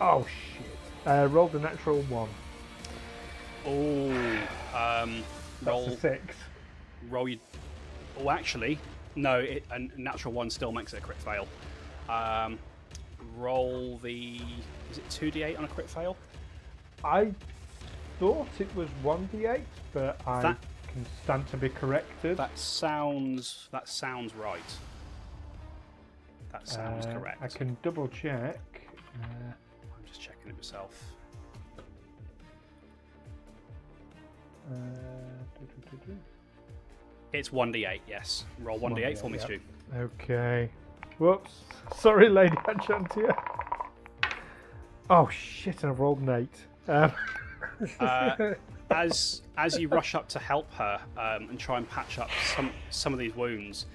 Oh shit! Rolled a natural 1. Oh, roll That's a 6. roll. Oh, actually, no. A natural 1 still makes it a crit fail. Roll the. Is it 2d8 on a crit fail? I thought it was 1d8, but I That- can stand to be corrected. That sounds right. That sounds correct. I can double check. I'm just checking it myself. It's 1d8, yes. Roll 1d8 for me, yep. Stu. Okay. Whoops. Sorry, Lady Enchantia. Oh shit! And I've rolled an 8. As you rush up to help her and try and patch up some of these wounds,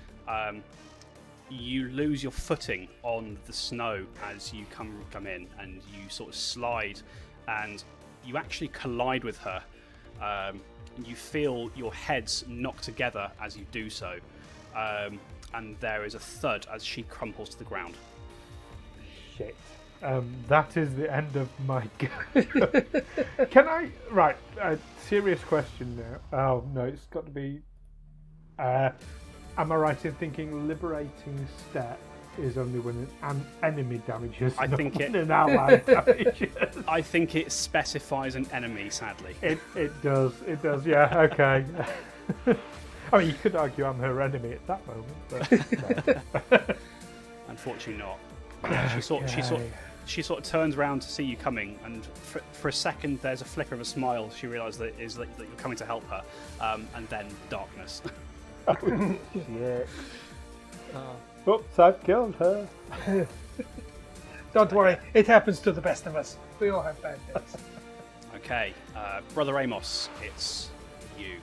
you lose your footing on the snow as you come in, and you sort of slide, and you actually collide with her. You feel your heads knock together as you do so, and there is a thud as she crumples to the ground. Shit. That is the end of my go. Can I? Right. Serious question now. Oh no, it's got to be. Am I right in thinking liberating step is only when an enemy damages? I not think when it- an ally damages. I think it specifies an enemy, sadly. It does. It does. Yeah. Okay. I mean, you could argue I'm her enemy at that moment, but no. Unfortunately, not. Yeah, she sort of turns around to see you coming, and for a second there's a flicker of a smile. She realises that you're coming to help her, and then darkness. Shit. Oops! I've killed her. Don't worry, it happens to the best of us. We all have bad days. Okay, Brother Amos, it's you.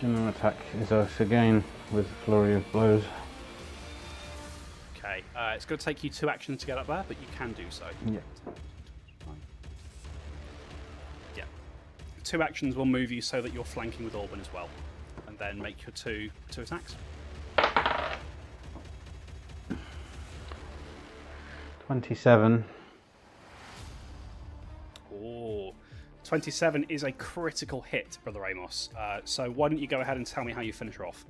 Gonna attack Izos again with a flurry of blows. Okay, it's going to take you 2 actions to get up there, but you can do so. Yeah. Yeah. 2 actions will move you so that you're flanking with Alwyn as well, and then make your two attacks. 27. Oh, 27 is a critical hit, Brother Amos. So why don't you go ahead and tell me how you finish her off?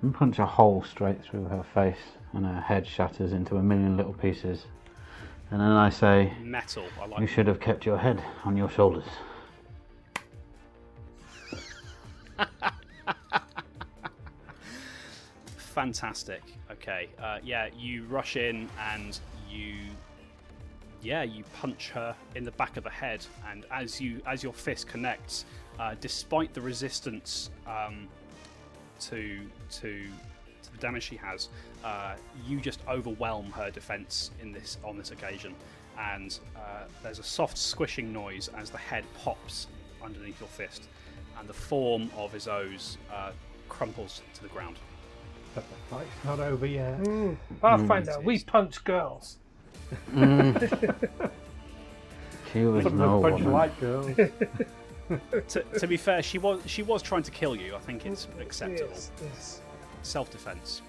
And punch a hole straight through her face, and her head shatters into a million little pieces. And then I say, Metal. I like you should have kept your head on your shoulders. Fantastic. Okay. Yeah, you rush in and you punch her in the back of the head, and as your fist connects, despite the resistance to the damage she has, you just overwhelm her defense on this occasion, and there's a soft squishing noise as the head pops underneath your fist, and the form of Izos crumples to the ground. But the fight's not over yet. Pathfinder, we punch girls. She was Some no of us punch woman. like girls. To be fair, she was trying to kill you. I think it's acceptable. Yes. Self-defense.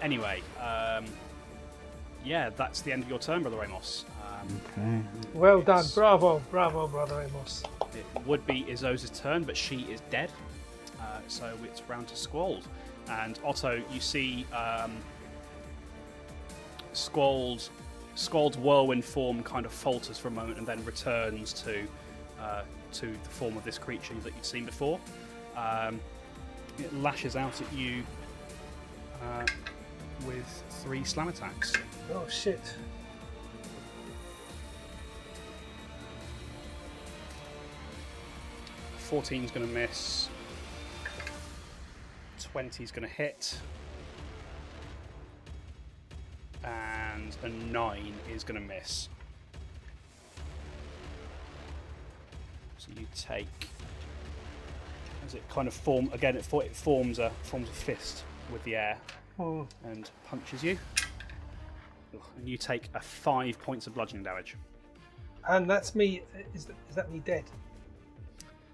Anyway, yeah, that's the end of your turn, Brother Amos. Okay. Well done. It's- Bravo, Brother Amos. It would be Izos' turn, but she is dead. So it's round to Squald. And Otto, you see Squald's whirlwind form kind of falters for a moment and then returns to the form of this creature that you'd seen before. It lashes out at you with 3 slam attacks. Oh shit. $14's going to miss. 20's going to hit. And a 9 is going to miss. So you take, as it kind of forms a fist with the air and punches you. And you take a 5 points of bludgeoning damage. And that's me. Is that me dead?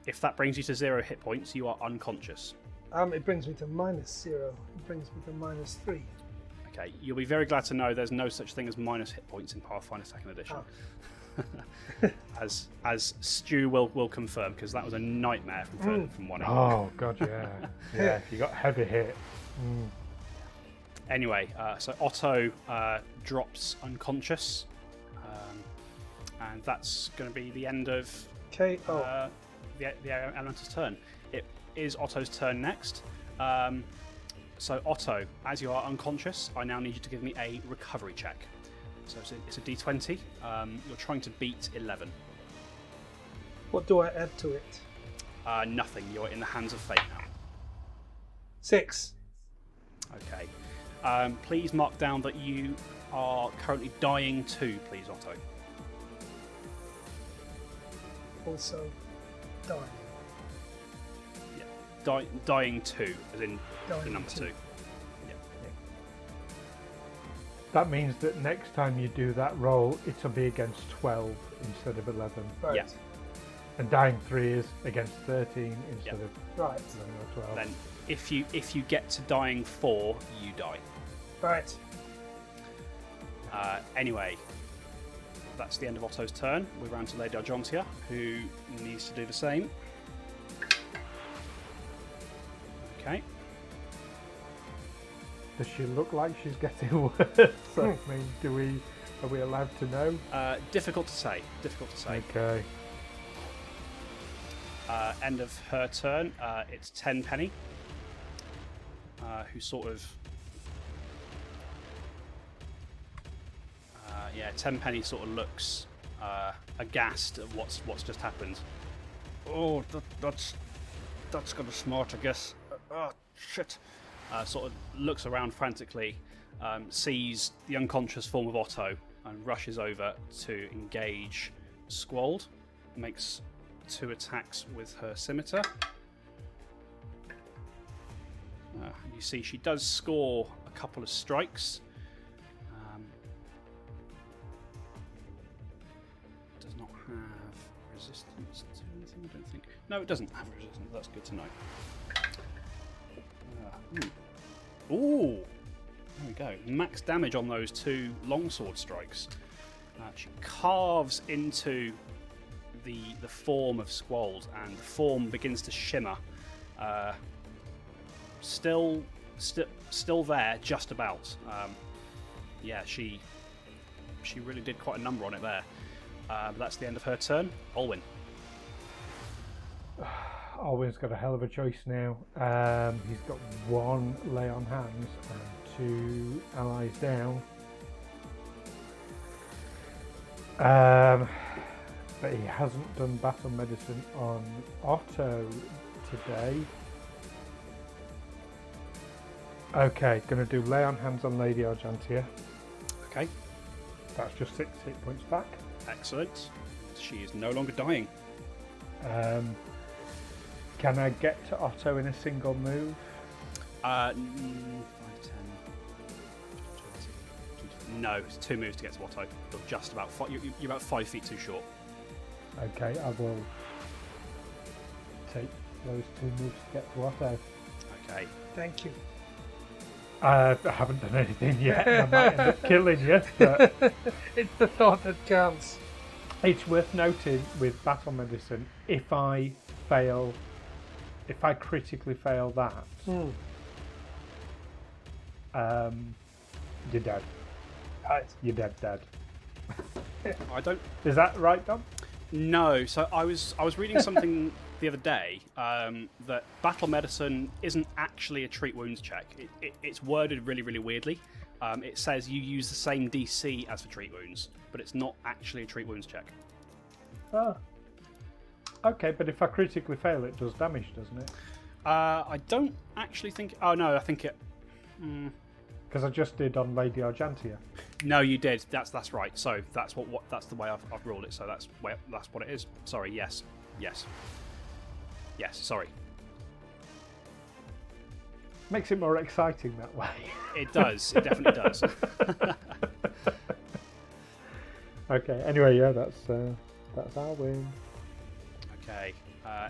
If that brings you to 0 hit points, you are unconscious. It brings me to -0. It brings me to -3. Okay, you'll be very glad to know there's no such thing as minus hit points in Pathfinder 2nd Edition. Oh. as Stu will confirm, because that was a nightmare from 1 Oh god, yeah, yeah. If you got heavy hit. Anyway, so Otto drops unconscious, and that's going to be the end of Okay. the elemental's turn. It is Otto's turn next. So Otto, as you are unconscious, I now need you to give me a recovery check. So it's a d20. You're trying to beat 11. What do I add to it? Nothing. You're in the hands of fate now. 6. Okay. Please mark down that you are currently dying too, please, Otto. Also, die. Yeah. Dying too, as in the number 2. That means that next time you do that roll, it'll be against 12 instead of 11. Right. Yeah. And dying 3 is against 13 instead of Right. 11 or 12. Then, if you get to dying 4, you die. Right. Anyway, that's the end of Otto's turn. We're round to Lady Argentia, who needs to do the same. Okay. Does she look like she's getting worse? I mean, are we allowed to know? Difficult to say. Okay. End of her turn. It's Tenpenny, who sort of... Tenpenny sort of looks aghast at what's just happened. Oh, that's kind of smart, I guess. Oh, shit. Sort of looks around frantically, sees the unconscious form of Otto, and rushes over to engage Squald. Makes 2 attacks with her scimitar. You see, she does score a couple of strikes. Does not have resistance to anything, I don't think. No, it doesn't have resistance. That's good to know. Ooh! There we go. Max damage on those 2 longsword strikes. She carves into the form of Squald, and the form begins to shimmer. Still there, just about. She really did quite a number on it there. But that's the end of her turn. Alwyn. Alwyn's got a hell of a choice now. He's got 1 lay on hands and 2 allies down. But he hasn't done battle medicine on Otto today. Okay, going to do lay on hands on Lady Argentia. Okay. That's just 6 hit points back. Excellent. She is no longer dying. Can I get to Otto in a single move? 5, 10, 20. No, it's 2 moves to get to Otto. You're just about you're about 5 feet too short. Okay, I will take those 2 moves to get to Otto. Okay. Thank you. I haven't done anything yet. I might end up killing you, but It's the thought that counts. it's worth noting with battle medicine, if I critically fail that, you're dead. Right. You're dead. I don't. Is that right, Dom? No. So I was reading something the other day that battle medicine isn't actually a treat wounds check. It's worded really, really weirdly. It says you use the same DC as for treat wounds, but it's not actually a treat wounds check. Oh. Okay, but if I critically fail, it does damage, doesn't it? I don't actually think. Oh no, I think it. Because I just did on Lady Argentia. No, you did. That's right. So that's what that's the way I've ruled it. So that's what it is. Sorry. Yes. Sorry. Makes it more exciting that way. It does. It definitely does. Okay. Anyway, yeah, that's our win. Okay.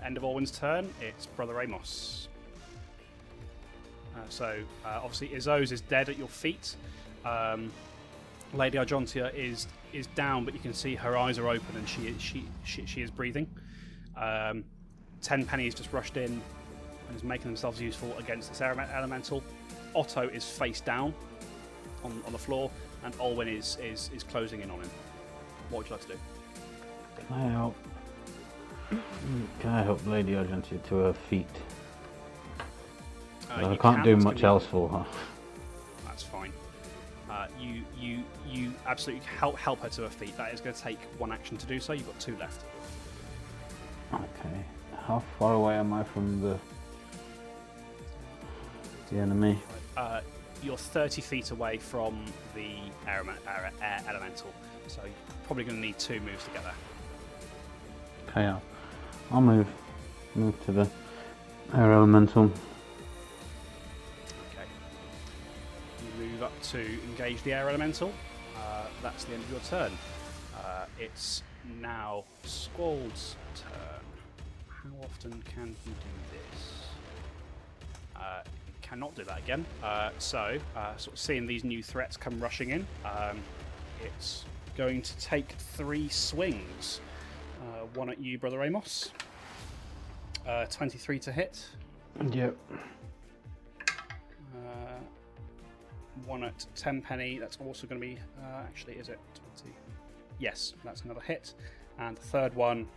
End of Alwyn's turn. It's Brother Amos. Obviously Izzo's is dead at your feet. Lady Argentia is down, but you can see her eyes are open and she is breathing. 10 pennies just rushed in and is making themselves useful against this elemental. Otto is face down on the floor, and Alwyn is closing in on him. What would you like to do? Can I help Lady Argentia to her feet? I You can't do That's much gonna else for her. That's fine. You absolutely help her to her feet. That is going to take one action to do so. You've got 2 left. Okay. How far away am I from the enemy? You're 30 feet away from the air elemental, so you're probably going to need 2 moves to get there. Okay, I'll move to the air elemental. Okay. You move up to engage the air elemental. That's the end of your turn. It's now Squald's turn. How often can he do this? Cannot do that again. Sort of seeing these new threats come rushing in, it's going to take 3 swings. One at you, Brother Amos. 23 to hit. Yep. One at 10 penny. That's also going to be. Actually, is it 20? Yes, that's another hit. And the third one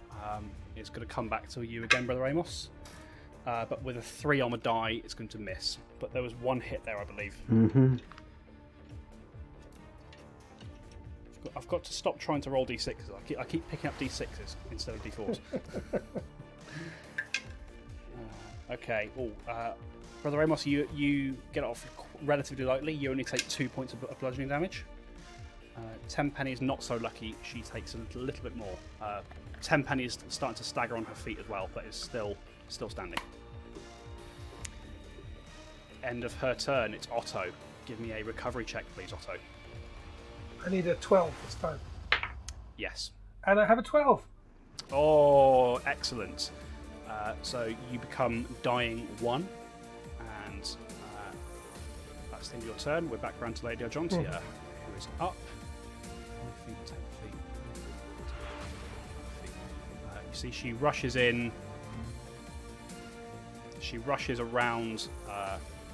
is going to come back to you again, Brother Amos. But with a 3 on the die, it's going to miss. But there was 1 hit there, I believe. Mm-hmm. I've got to stop trying to roll d6s. I keep picking up d6s instead of d4s. Okay. Brother Amos, you get off relatively lightly. You only take 2 points of bludgeoning damage. 10 penny is not so lucky. She takes a little bit more. 10 penny is starting to stagger on her feet as well, but is still standing. End of her turn. It's Otto. Give me a recovery check, please, Otto. I need a 12 this time. Yes. And I have a 12. Oh, excellent. So you become dying 1, and that's the end of your turn. We're back around to Lady Argentia, who is up. 5 feet, 10 feet. You see, she rushes in. She rushes around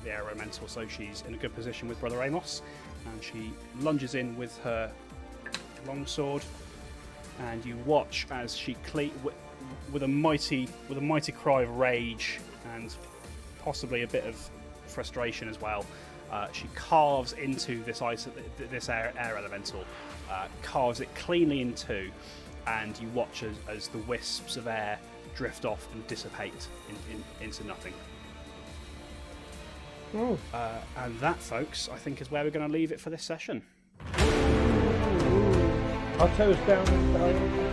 the air elemental, so she's in a good position with Brother Amos, and she lunges in with her longsword, and you watch as she with a mighty cry of rage and possibly a bit of frustration as well. She carves into this air elemental, carves it cleanly in 2, and you watch as the wisps of air drift off and dissipate into nothing. And that, folks, I think is where we're going to leave it for this session. Otto's down and dying.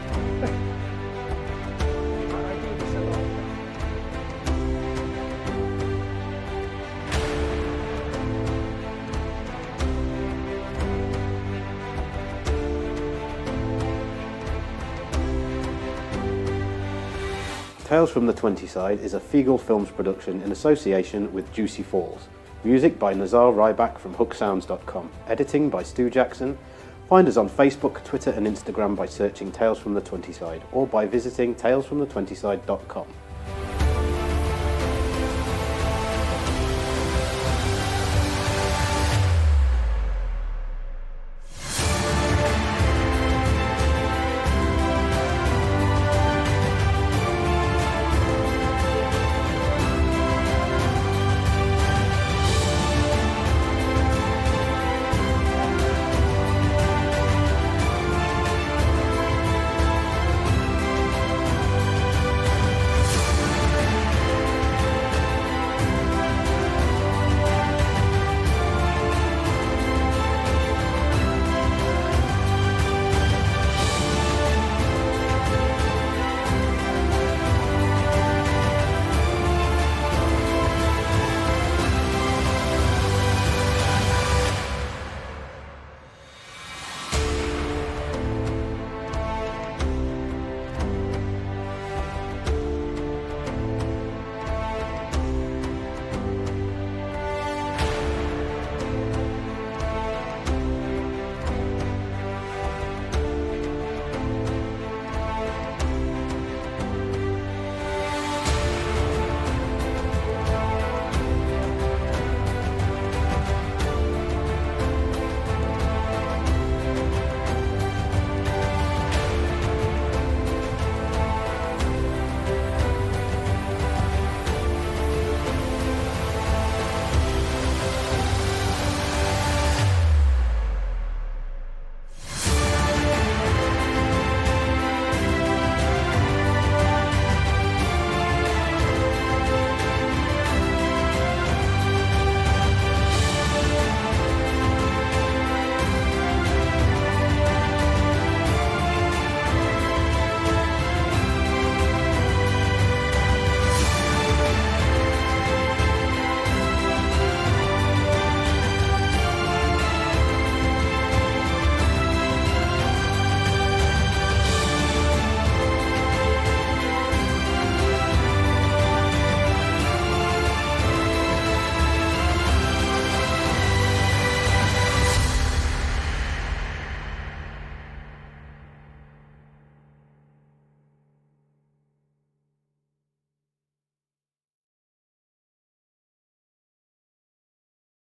Tales from the 20 Side is a Fiegel Films production in association with Juicy Falls. Music by Nazar Ryback from hooksounds.com. Editing by Stu Jackson. Find us on Facebook, Twitter and Instagram by searching Tales from the 20 Side or by visiting talesfromthe20side.com.